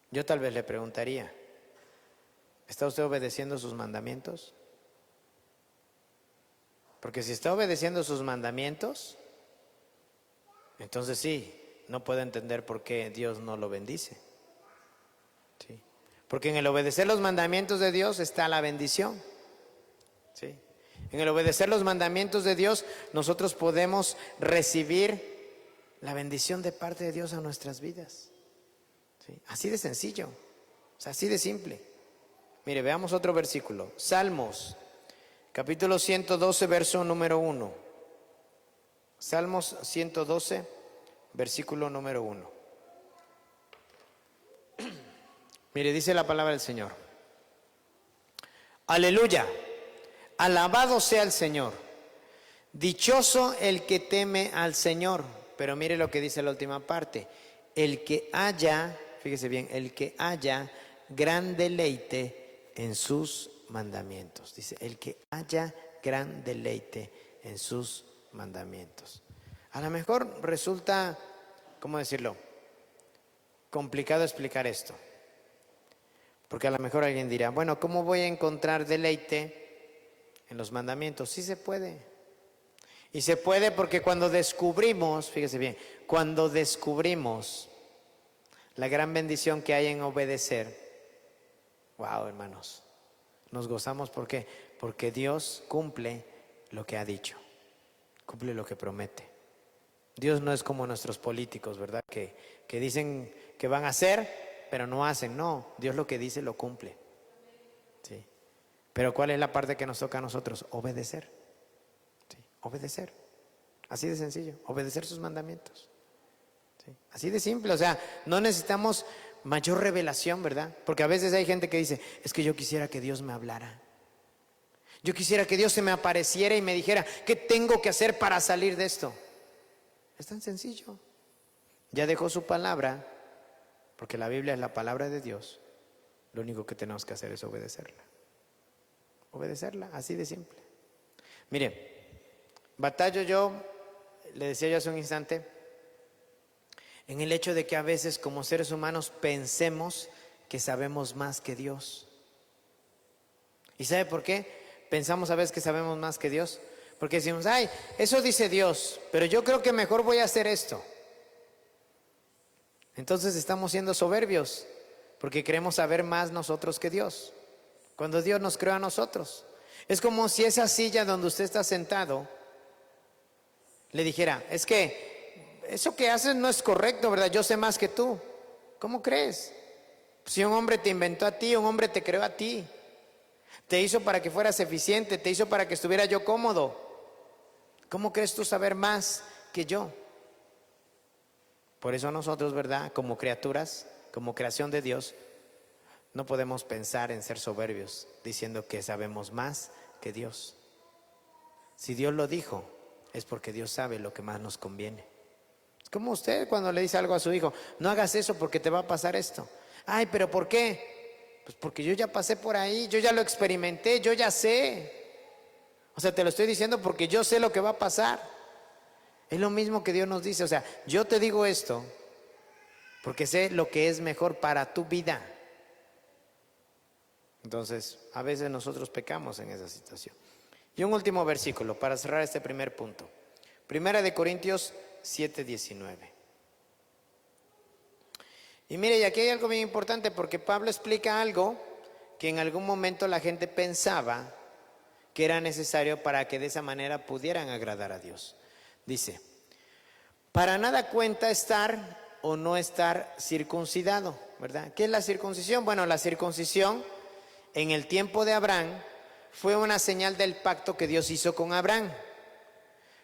S2: Yo tal vez le preguntaría, ¿está usted obedeciendo sus mandamientos? Porque si está obedeciendo sus mandamientos, entonces sí, no puedo entender por qué Dios no lo bendice. ¿Sí? Porque en el obedecer los mandamientos de Dios está la bendición. ¿Sí? En el obedecer los mandamientos de Dios, nosotros podemos recibir la bendición de parte de Dios a nuestras vidas. ¿Sí? Así de sencillo, o sea, así de simple. Mire, veamos otro versículo. Salmos, capítulo 112, verso número 1. Salmos 112, versículo número 1. Mire, dice la palabra del Señor. Aleluya, alabado sea el Señor. Dichoso el que teme al Señor. Pero mire lo que dice la última parte. El que haya, fíjese bien, el que haya gran deleite en sus mandamientos. Dice, el que haya gran deleite en sus mandamientos. A lo mejor resulta, ¿cómo decirlo?, complicado explicar esto. Porque a lo mejor alguien dirá, bueno, ¿cómo voy a encontrar deleite en los mandamientos? Sí se puede. Y se puede porque cuando descubrimos, fíjese bien, cuando descubrimos la gran bendición que hay en obedecer, wow, hermanos, nos gozamos. ¿Por qué? Porque Dios cumple lo que ha dicho, cumple lo que promete. Dios no es como nuestros políticos, ¿verdad? Que dicen que van a hacer, pero no hacen. No, Dios lo que dice lo cumple. ¿Sí? Pero ¿cuál es la parte que nos toca a nosotros? Obedecer. ¿Sí? Obedecer. Así de sencillo, obedecer sus mandamientos. ¿Sí? Así de simple, o sea, no necesitamos mayor revelación, ¿verdad? Porque a veces hay gente que dice, es que yo quisiera que Dios me hablara. Yo quisiera que Dios se me apareciera y me dijera, ¿qué tengo que hacer para salir de esto? Es tan sencillo. Ya dejó su palabra, porque la Biblia es la palabra de Dios. Lo único que tenemos que hacer es obedecerla. Obedecerla, así de simple. Mire, batallo yo, le decía yo hace un instante, en el hecho de que a veces como seres humanos pensemos que sabemos más que Dios. ¿Y sabe por qué? Pensamos a veces que sabemos más que Dios. Porque decimos, ay, eso dice Dios, pero yo creo que mejor voy a hacer esto. Entonces estamos siendo soberbios, porque queremos saber más nosotros que Dios, cuando Dios nos creó a nosotros. Es como si esa silla donde usted está sentado le dijera, es que eso que haces no es correcto, ¿verdad? Yo sé más que tú. ¿Cómo crees? Si un hombre te inventó a ti, un hombre te creó a ti, te hizo para que fueras eficiente, te hizo para que estuviera yo cómodo. ¿Cómo crees tú saber más que yo? Por eso nosotros, ¿verdad? Como criaturas, como creación de Dios, no podemos pensar en ser soberbios diciendo que sabemos más que Dios. Si Dios lo dijo, es porque Dios sabe lo que más nos conviene. Es como usted cuando le dice algo a su hijo: no hagas eso porque te va a pasar esto. Ay, ¿pero por qué? Pues porque yo ya pasé por ahí, yo ya lo experimenté, yo ya sé. O sea, te lo estoy diciendo porque yo sé lo que va a pasar. Es lo mismo que Dios nos dice. O sea, yo te digo esto porque sé lo que es mejor para tu vida. Entonces, a veces nosotros pecamos en esa situación. Y un último versículo para cerrar este primer punto. Primera de Corintios 7:19. Y mire, y aquí hay algo bien importante, porque Pablo explica algo que en algún momento la gente pensaba que era necesario para que de esa manera pudieran agradar a Dios. Dice: para nada cuenta estar o no estar circuncidado, ¿verdad? ¿Qué es la circuncisión? Bueno, la circuncisión en el tiempo de Abraham fue una señal del pacto que Dios hizo con Abraham.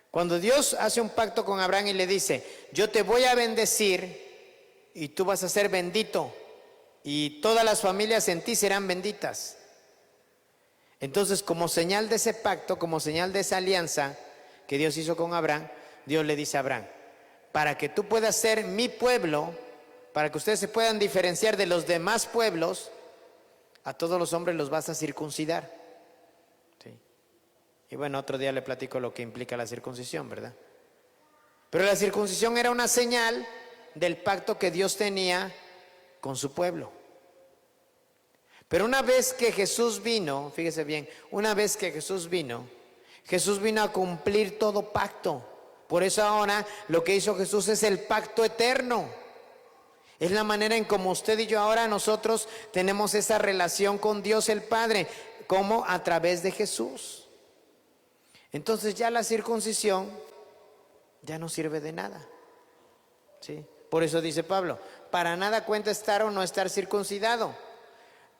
S2: Cuando Dios hace un pacto con Abraham y le dice: yo te voy a bendecir y tú vas a ser bendito y todas las familias en ti serán benditas. Entonces, como señal de ese pacto, como señal de esa alianza que Dios hizo con Abraham, Dios le dice a Abraham: para que tú puedas ser mi pueblo, para que ustedes se puedan diferenciar de los demás pueblos, a todos los hombres los vas a circuncidar. ¿Sí? Y bueno, otro día le platico lo que implica la circuncisión, ¿verdad? Pero la circuncisión era una señal del pacto que Dios tenía con su pueblo. Pero una vez que Jesús vino, fíjese bien, una vez que Jesús vino a cumplir todo pacto. Por eso ahora lo que hizo Jesús es el pacto eterno. Es la manera en como usted y yo ahora nosotros tenemos esa relación con Dios el Padre, como a través de Jesús. Entonces ya la circuncisión ya no sirve de nada. ¿Sí? Por eso dice Pablo: para nada cuenta estar o no estar circuncidado.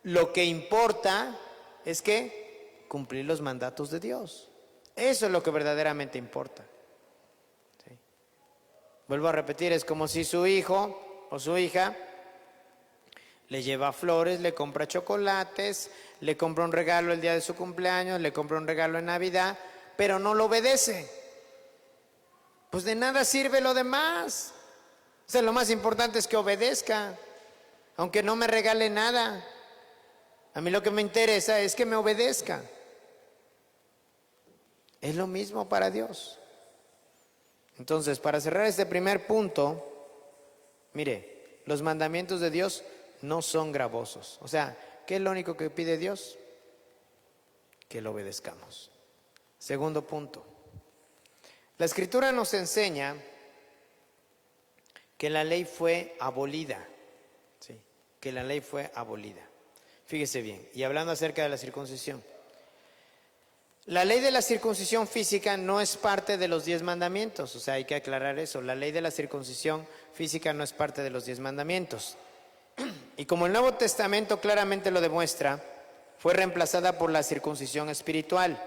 S2: Lo que importa es que cumplir los mandatos de Dios. Eso es lo que verdaderamente importa. ¿Sí? Vuelvo a repetir, es como si su hijo o su hija le lleva flores, le compra chocolates, le compra un regalo el día de su cumpleaños, le compra un regalo en Navidad, pero no lo obedece. Pues de nada sirve lo demás. O sea, lo más importante es que obedezca, aunque no me regale nada. A mí lo que me interesa es que me obedezca. Es lo mismo para Dios. Entonces, para cerrar este primer punto, mire, los mandamientos de Dios no son gravosos. O sea, ¿qué es lo único que pide Dios? Que lo obedezcamos. Segundo punto. La Escritura nos enseña que la ley fue abolida. ¿Sí? Que la ley fue abolida. Fíjese bien, y hablando acerca de la circuncisión. La ley de la circuncisión física no es parte de los 10 mandamientos, o sea, hay que aclarar eso. La ley de la circuncisión física no es parte de los 10 mandamientos. Y como el Nuevo Testamento claramente lo demuestra, fue reemplazada por la circuncisión espiritual.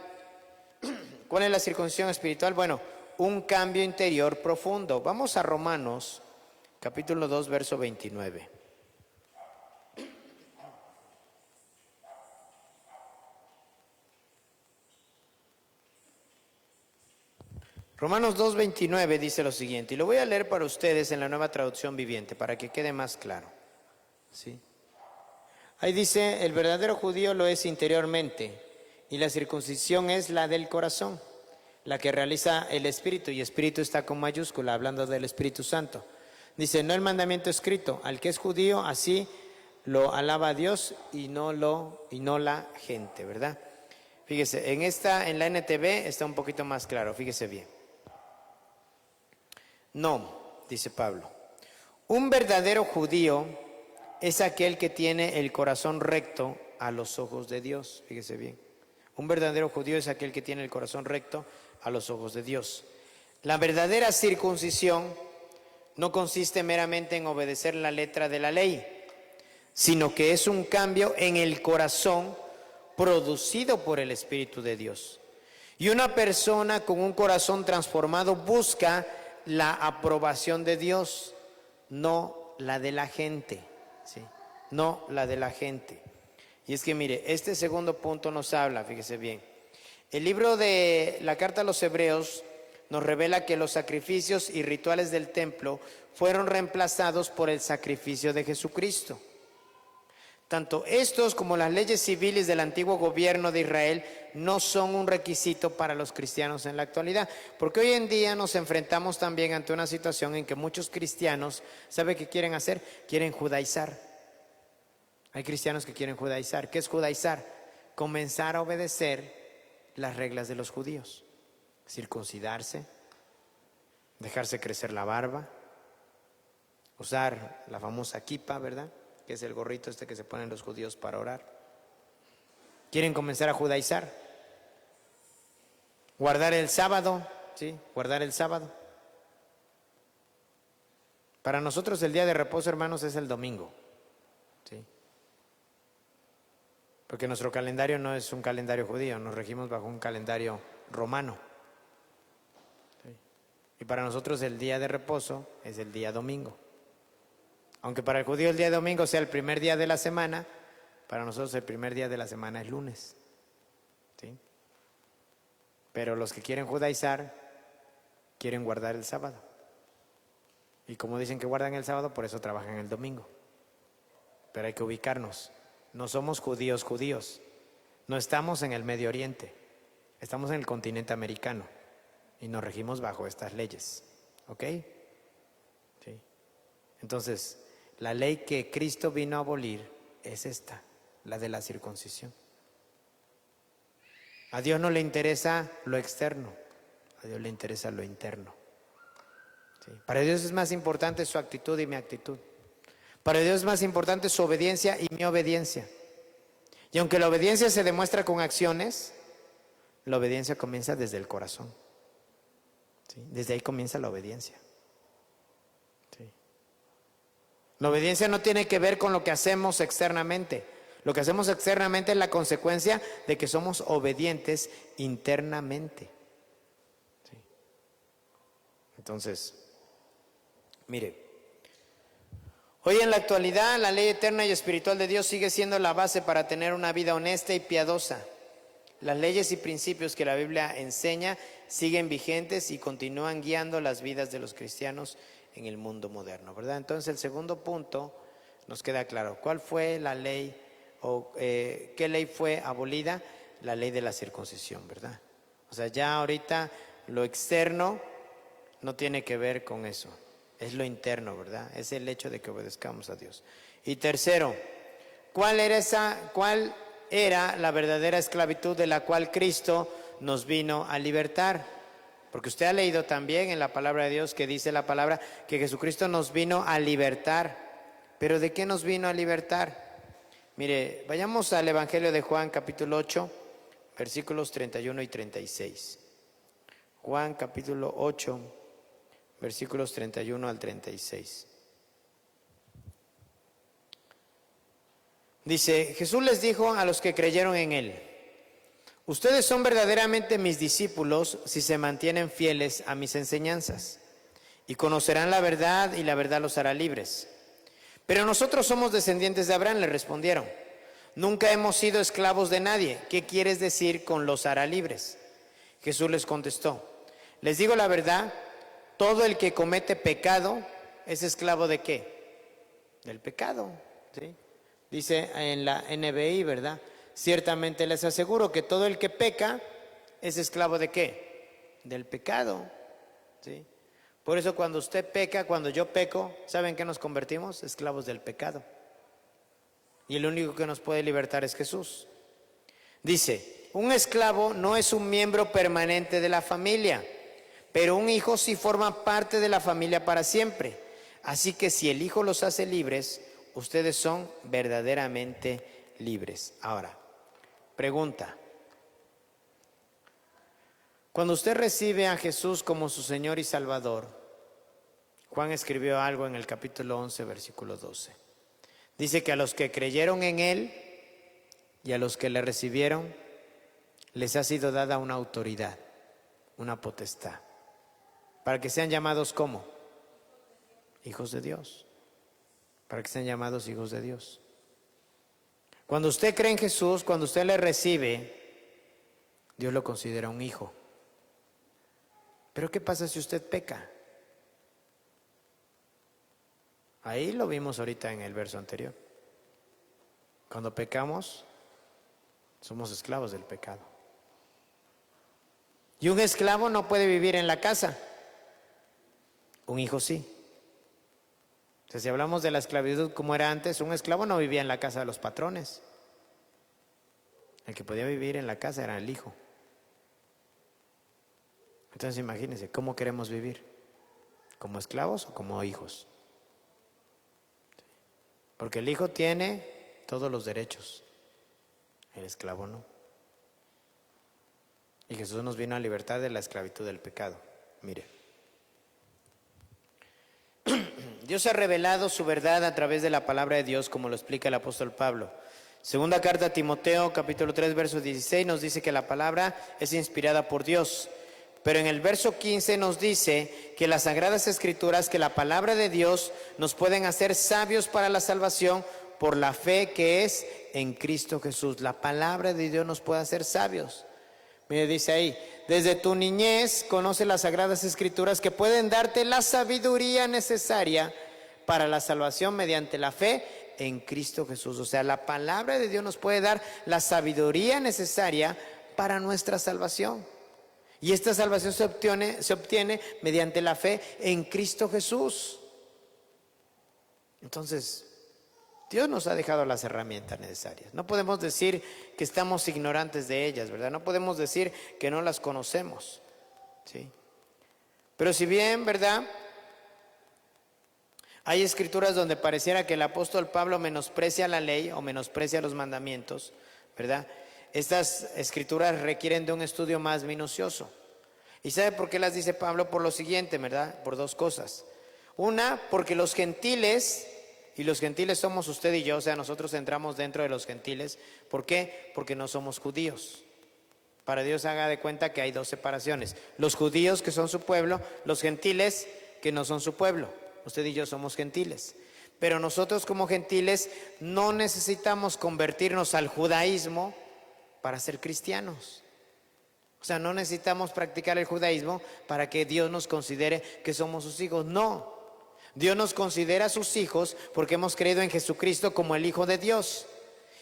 S2: ¿Cuál es la circuncisión espiritual? Bueno, un cambio interior profundo. Vamos a Romanos, capítulo 2, verso 29. Romanos 2:29 dice lo siguiente, y lo voy a leer para ustedes en la Nueva Traducción Viviente, para que quede más claro. ¿Sí? Ahí dice: el verdadero judío lo es interiormente, y la circuncisión es la del corazón, la que realiza el Espíritu, y Espíritu está con mayúscula, hablando del Espíritu Santo. Dice: no el mandamiento escrito, al que es judío, así lo alaba a Dios y no la gente, ¿verdad? Fíjese, en la NTV está un poquito más claro, fíjese bien. No, dice Pablo, un verdadero judío es aquel que tiene el corazón recto a los ojos de Dios. Fíjese bien, un verdadero judío es aquel que tiene el corazón recto a los ojos de Dios. La verdadera circuncisión no consiste meramente en obedecer la letra de la ley, sino que es un cambio en el corazón producido por el Espíritu de Dios. Y una persona con un corazón transformado busca la aprobación de Dios, no la de la gente, ¿sí? No la de la gente. Y es que mire, este segundo punto nos habla, fíjese bien, El libro de la carta a los Hebreos nos revela que los sacrificios y rituales del templo fueron reemplazados por el sacrificio de Jesucristo. Tanto estos como las leyes civiles del antiguo gobierno de Israel no son un requisito para los cristianos en la actualidad, porque hoy en día nos enfrentamos también ante una situación en que muchos cristianos, ¿sabe qué quieren hacer? Quieren judaizar. Hay cristianos que quieren judaizar. ¿Qué es judaizar? Comenzar a obedecer las reglas de los judíos. Circuncidarse, dejarse crecer la barba, usar la famosa kipa, ¿verdad? Que es el gorrito este que se ponen los judíos para orar. Quieren comenzar a judaizar. Guardar el sábado, ¿sí? Guardar el sábado. Para nosotros el día de reposo, hermanos, es el domingo, ¿sí? Porque nuestro calendario no es un calendario judío, nos regimos bajo un calendario romano. ¿Sí? Y para nosotros el día de reposo es el día domingo. Aunque para el judío el día domingo sea el primer día de la semana, para nosotros el primer día de la semana es lunes. ¿Sí? Pero los que quieren judaizar, quieren guardar el sábado. Y como dicen que guardan el sábado, por eso trabajan el domingo. Pero hay que ubicarnos. No somos judíos judíos. No estamos en el Medio Oriente. Estamos en el continente americano. Y nos regimos bajo estas leyes. ¿Ok? Sí. Entonces, la ley que Cristo vino a abolir es esta, la de la circuncisión. A Dios no le interesa lo externo, a Dios le interesa lo interno. ¿Sí? Para Dios es más importante su actitud y mi actitud. Para Dios es más importante su obediencia y mi obediencia. Y aunque la obediencia se demuestra con acciones, la obediencia comienza desde el corazón. ¿Sí? Desde ahí comienza la obediencia. ¿Sí? La obediencia no tiene que ver con lo que hacemos externamente. Lo que hacemos externamente es la consecuencia de que somos obedientes internamente. ¿Sí? Entonces, mire, hoy en la actualidad la ley eterna y espiritual de Dios sigue siendo la base para tener una vida honesta y piadosa. Las leyes y principios que la Biblia enseña siguen vigentes y continúan guiando las vidas de los cristianos en el mundo moderno, ¿verdad? Entonces el segundo punto nos queda claro. ¿Cuál fue la ley o qué ley fue abolida? La ley de la circuncisión, ¿verdad? O sea, ya ahorita lo externo no tiene que ver con eso. Es lo interno, ¿verdad? Es el hecho de que obedezcamos a Dios. Y tercero, ¿cuál era la verdadera esclavitud de la cual Cristo nos vino a libertar? Porque usted ha leído también en la palabra de Dios que dice la palabra que Jesucristo nos vino a libertar. ¿Pero de qué nos vino a libertar? Mire, vayamos al Evangelio de Juan capítulo 8, versículos 31 y 36. Juan capítulo 8, versículos 31 al 36. Dice, Jesús les dijo a los que creyeron en Él: ustedes son verdaderamente mis discípulos si se mantienen fieles a mis enseñanzas, y conocerán la verdad y la verdad los hará libres. Pero nosotros somos descendientes de Abraham, le respondieron. Nunca hemos sido esclavos de nadie. ¿Qué quieres decir con los hará libres? Jesús les contestó, les digo la verdad, todo el que comete pecado es esclavo ¿de qué? Del pecado, ¿sí? Dice en la NBI, ¿verdad? Ciertamente les aseguro que todo el que peca es esclavo ¿de qué? Del pecado, ¿sí? Por eso cuando usted peca, cuando yo peco, ¿saben qué nos convertimos? Esclavos del pecado. Y el único que nos puede libertar es Jesús. Dice, un esclavo no es un miembro permanente de la familia, pero un hijo sí forma parte de la familia para siempre. Así que si el Hijo los hace libres, ustedes son verdaderamente libres. Ahora, pregunta. Cuando usted recibe a Jesús como su Señor y Salvador, Juan escribió algo en el capítulo 11, versículo 12. Dice que a los que creyeron en Él y a los que le recibieron, les ha sido dada una autoridad, una potestad, para que sean llamados ¿cómo? Hijos de Dios. Para que sean llamados hijos de Dios. Cuando usted cree en Jesús, cuando usted le recibe, Dios lo considera un hijo. Pero ¿qué pasa si usted peca? Ahí lo vimos ahorita en el verso anterior. Cuando pecamos, somos esclavos del pecado. Y un esclavo no puede vivir en la casa. Un hijo sí. O sea, si hablamos de la esclavitud como era antes, un esclavo no vivía en la casa de los patrones. El que podía vivir en la casa era el hijo. Entonces imagínense, ¿cómo queremos vivir? ¿Como esclavos o como hijos? Porque el hijo tiene todos los derechos, el esclavo no. Y Jesús nos vino a libertar de la esclavitud del pecado. Mire, Dios ha revelado su verdad a través de la palabra de Dios, como lo explica el apóstol Pablo. Segunda carta a Timoteo, capítulo 3, verso 16, nos dice que la palabra es inspirada por Dios. Pero en el verso 15 nos dice que las Sagradas Escrituras, que la palabra de Dios nos pueden hacer sabios para la salvación por la fe que es en Cristo Jesús. La palabra de Dios nos puede hacer sabios. Mire, dice ahí, desde tu niñez conoce las Sagradas Escrituras que pueden darte la sabiduría necesaria para la salvación mediante la fe en Cristo Jesús. O sea, la palabra de Dios nos puede dar la sabiduría necesaria para nuestra salvación. Y esta salvación se obtiene mediante la fe en Cristo Jesús. Entonces, Dios nos ha dejado las herramientas necesarias. No podemos decir que estamos ignorantes de ellas, ¿verdad? No podemos decir que no las conocemos, ¿sí? Pero si bien, ¿verdad?, hay escrituras donde pareciera que el apóstol Pablo menosprecia la ley o menosprecia los mandamientos, ¿verdad? Estas escrituras requieren de un estudio más minucioso. ¿Y sabe por qué las dice Pablo? Por lo siguiente, ¿verdad? Por dos cosas. Una, porque los gentiles, y los gentiles somos usted y yo, o sea, nosotros entramos dentro de los gentiles. ¿Por qué? Porque no somos judíos. Para Dios haga de cuenta que hay dos separaciones. Los judíos, que son su pueblo, los gentiles, que no son su pueblo. Usted y yo somos gentiles. Pero nosotros como gentiles no necesitamos convertirnos al judaísmo para ser cristianos. O sea, no necesitamos practicar el judaísmo para que Dios nos considere que somos sus hijos. No. Dios nos considera sus hijos porque hemos creído en Jesucristo como el Hijo de Dios.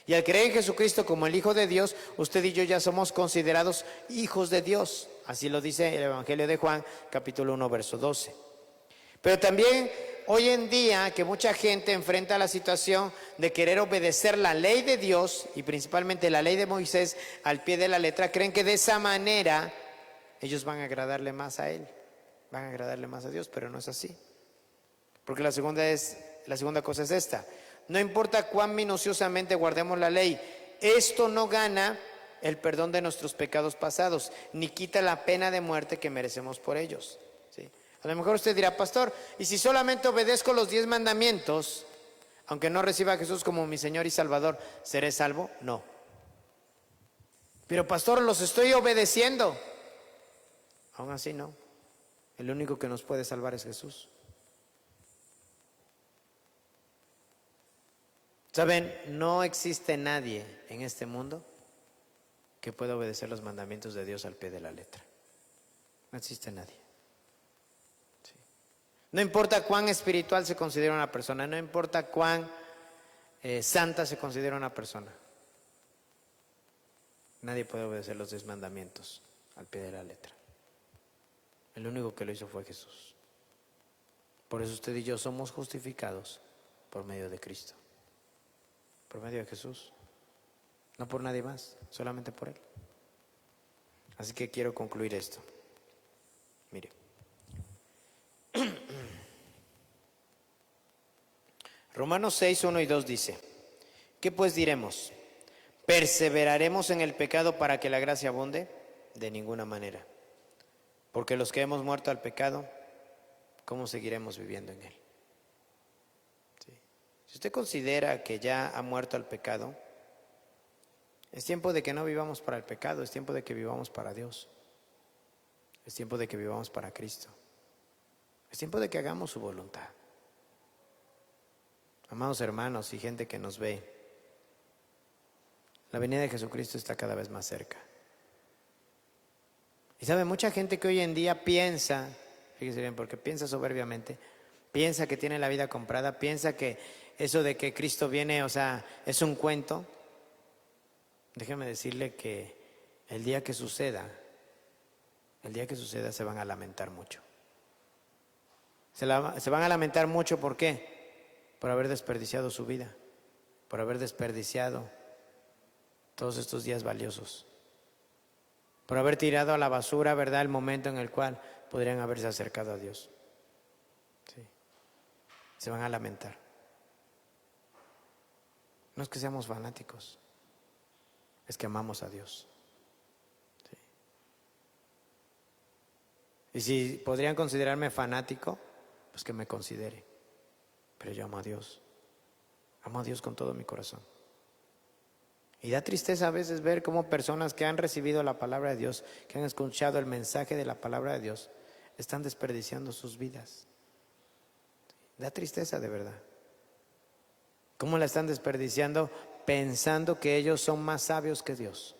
S2: Y al creer en Jesucristo como el Hijo de Dios, usted y yo ya somos considerados hijos de Dios. Así lo dice el Evangelio de Juan, capítulo 1, verso 12. Pero también hoy en día que mucha gente enfrenta la situación de querer obedecer la ley de Dios y principalmente la ley de Moisés al pie de la letra, creen que de esa manera ellos van a agradarle más a Él, van a agradarle más a Dios, pero no es así. Porque la segunda cosa es esta: no importa cuán minuciosamente guardemos la ley, esto no gana el perdón de nuestros pecados pasados, ni quita la pena de muerte que merecemos por ellos, ¿sí? A lo mejor usted dirá: pastor, ¿y si solamente obedezco los 10 mandamientos, aunque no reciba a Jesús como mi Señor y Salvador, seré salvo? No. Pero pastor, los estoy obedeciendo. Aún así no. El único que nos puede salvar es Jesús. Saben, no existe nadie en este mundo que pueda obedecer los mandamientos de Dios al pie de la letra. No existe nadie. Sí. No importa cuán espiritual se considera una persona, no importa cuán santa se considera una persona. Nadie puede obedecer los 10 mandamientos al pie de la letra. El único que lo hizo fue Jesús. Por eso usted y yo somos justificados por medio de Cristo. Por medio de Jesús. No por nadie más, solamente por Él. Así que quiero concluir esto. Mire. Romanos 6, 1 y 2 dice: ¿qué pues diremos? ¿Perseveraremos en el pecado para que la gracia abunde? De ninguna manera. Porque los que hemos muerto al pecado, ¿cómo seguiremos viviendo en él? ¿Sí? Si usted considera que ya ha muerto al pecado, es tiempo de que no vivamos para el pecado, es tiempo de que vivamos para Dios. Es tiempo de que vivamos para Cristo. Es tiempo de que hagamos su voluntad. Amados hermanos y gente que nos ve, la venida de Jesucristo está cada vez más cerca. Y sabe, mucha gente que hoy en día piensa, fíjese bien, porque piensa soberbiamente, piensa que tiene la vida comprada, piensa que eso de que Cristo viene, o sea, es un cuento. Déjeme decirle que el día que suceda se van a lamentar mucho. Se van a lamentar mucho, ¿por qué? Por haber desperdiciado su vida, por haber desperdiciado todos estos días valiosos, por haber tirado a la basura, ¿verdad?, el momento en el cual podrían haberse acercado a Dios. Sí. Se van a lamentar. No es que seamos fanáticos, es que amamos a Dios. Sí. Y si podrían considerarme fanático, pues que me considere. Pero yo amo a Dios. Amo a Dios con todo mi corazón. Y da tristeza a veces ver cómo personas que han recibido la palabra de Dios, que han escuchado el mensaje de la palabra de Dios, están desperdiciando sus vidas. Da tristeza de verdad. ¿Cómo la están desperdiciando? Pensando que ellos son más sabios que Dios.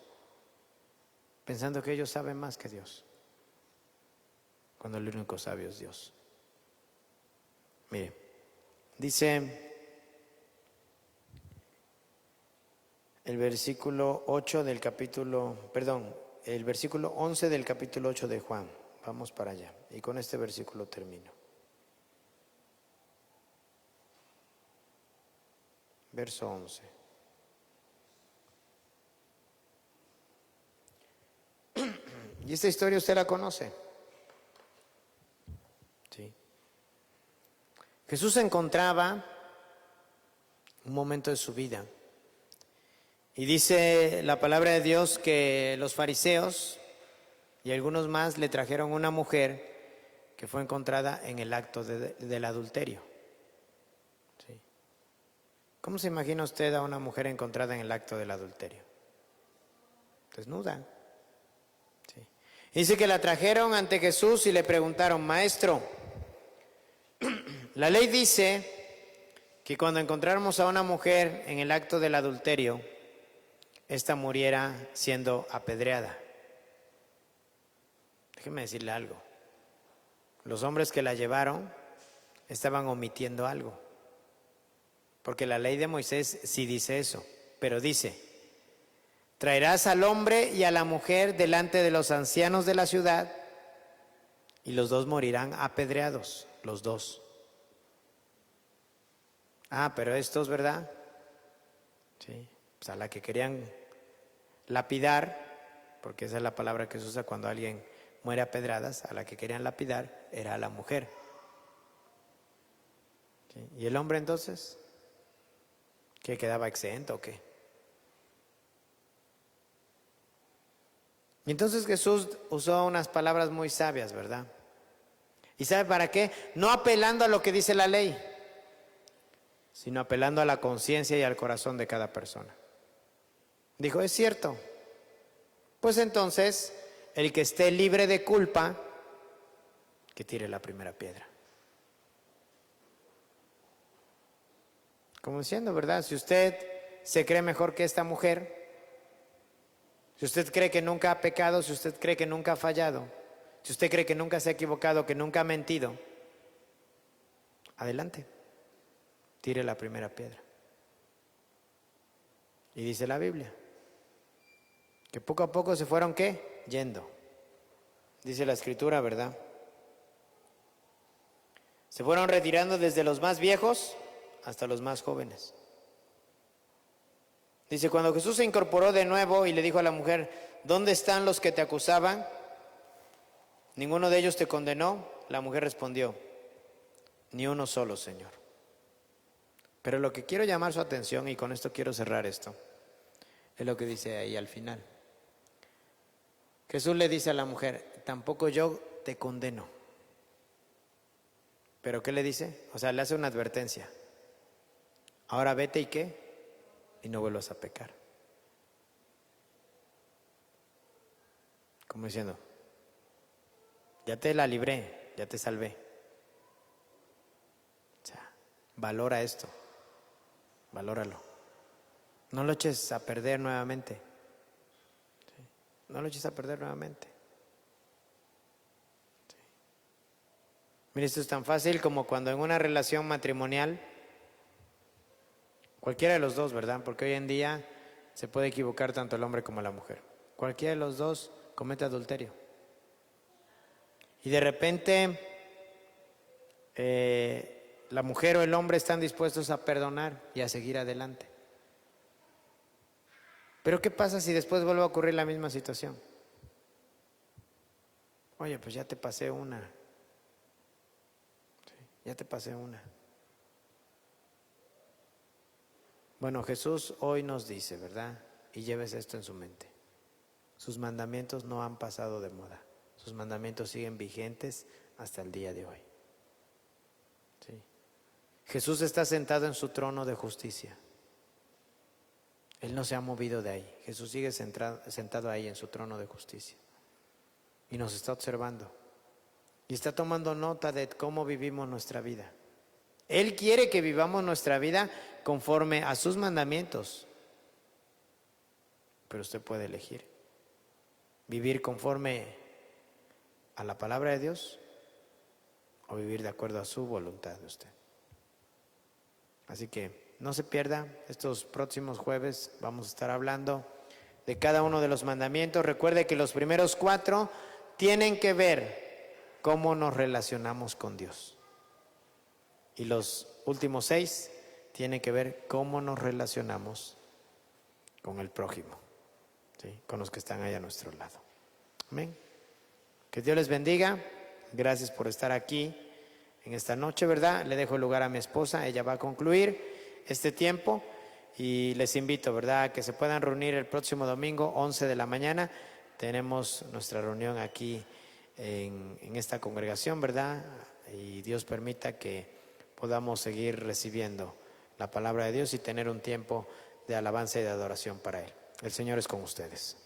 S2: Pensando que ellos saben más que Dios. Cuando el único sabio es Dios. Mire, dice el versículo 8 del capítulo, perdón, el versículo 11 del capítulo 8 de Juan. Vamos para allá. Y con este versículo termino. Verso 11. Y esta historia usted la conoce. Sí. Jesús se encontraba un momento de su vida. Y dice la palabra de Dios que los fariseos y algunos más le trajeron una mujer que fue encontrada en el acto del adulterio. Sí. ¿Cómo se imagina usted a una mujer encontrada en el acto del adulterio? Desnuda. Sí. Dice que la trajeron ante Jesús y le preguntaron: Maestro, la ley dice que cuando encontráramos a una mujer en el acto del adulterio, esta muriera siendo apedreada. Déjeme decirle algo. Los hombres que la llevaron estaban omitiendo algo. Porque la ley de Moisés sí dice eso, pero dice: traerás al hombre y a la mujer delante de los ancianos de la ciudad y los dos morirán apedreados, los dos. Ah, pero estos, ¿verdad? Sí, pues a la que querían lapidar, porque esa es la palabra que se usa cuando alguien muere a pedradas, a la que querían lapidar era a la mujer. ¿Sí? ¿Y el hombre entonces? ¿Qué, quedaba exento o qué? Y entonces Jesús usó unas palabras muy sabias, ¿verdad? ¿Y sabe para qué? No apelando a lo que dice la ley, sino apelando a la conciencia y al corazón de cada persona. Dijo: es cierto, pues entonces el que esté libre de culpa, que tire la primera piedra. Como diciendo, ¿verdad? Si usted se cree mejor que esta mujer, si usted cree que nunca ha pecado, si usted cree que nunca ha fallado, si usted cree que nunca se ha equivocado, que nunca ha mentido, adelante, tire la primera piedra. Y dice la Biblia que poco a poco se fueron, ¿qué? Yendo. Dice la Escritura, ¿verdad? Se fueron retirando desde los más viejos hasta los más jóvenes. Dice: cuando Jesús se incorporó de nuevo y le dijo a la mujer: ¿dónde están los que te acusaban? ¿Ninguno de ellos te condenó? La mujer respondió: ni uno solo, Señor. Pero lo que quiero llamar su atención, y con esto quiero cerrar esto, es lo que dice ahí al final. Jesús le dice a la mujer: tampoco yo te condeno. ¿Pero qué le dice? O sea, le hace una advertencia. Ahora vete y ¿qué? Y no vuelvas a pecar. Como diciendo: ya te la libré, ya te salvé. O sea, valora esto, valóralo. No lo eches a perder nuevamente. No lo eches a perder nuevamente. Mire, esto es tan fácil como cuando en una relación matrimonial, cualquiera de los dos, ¿verdad? Porque hoy en día se puede equivocar tanto el hombre como la mujer. Cualquiera de los dos comete adulterio. Y de repente la mujer o el hombre están dispuestos a perdonar y a seguir adelante. Pero ¿qué pasa si después vuelve a ocurrir la misma situación? Oye, pues ya te pasé una. Sí, ya te pasé una. Bueno, Jesús hoy nos dice, ¿verdad? Y lleves esto en su mente. Sus mandamientos no han pasado de moda. Sus mandamientos siguen vigentes hasta el día de hoy. Sí. Jesús está sentado en su trono de justicia. Él no se ha movido de ahí. Jesús sigue sentado ahí en su trono de justicia. Y nos está observando. Y está tomando nota de cómo vivimos nuestra vida. Él quiere que vivamos nuestra vida conforme a sus mandamientos. Pero usted puede elegir. Vivir conforme a la palabra de Dios o vivir de acuerdo a su voluntad de usted. Así que no se pierda, estos próximos jueves vamos a estar hablando de cada uno de los mandamientos. Recuerde que los primeros 4 tienen que ver cómo nos relacionamos con Dios. Y los últimos 6 tienen que ver cómo nos relacionamos con el prójimo, ¿sí? Con los que están ahí a nuestro lado. Amén. Que Dios les bendiga. Gracias por estar aquí en esta noche, ¿verdad? Le dejo el lugar a mi esposa. Ella va a concluir este tiempo y les invito, ¿verdad?, a que se puedan reunir el próximo domingo, 11 de la mañana. Tenemos nuestra reunión aquí en esta congregación, ¿verdad? Y Dios permita que podamos seguir recibiendo la palabra de Dios y tener un tiempo de alabanza y de adoración para Él. El Señor es con ustedes.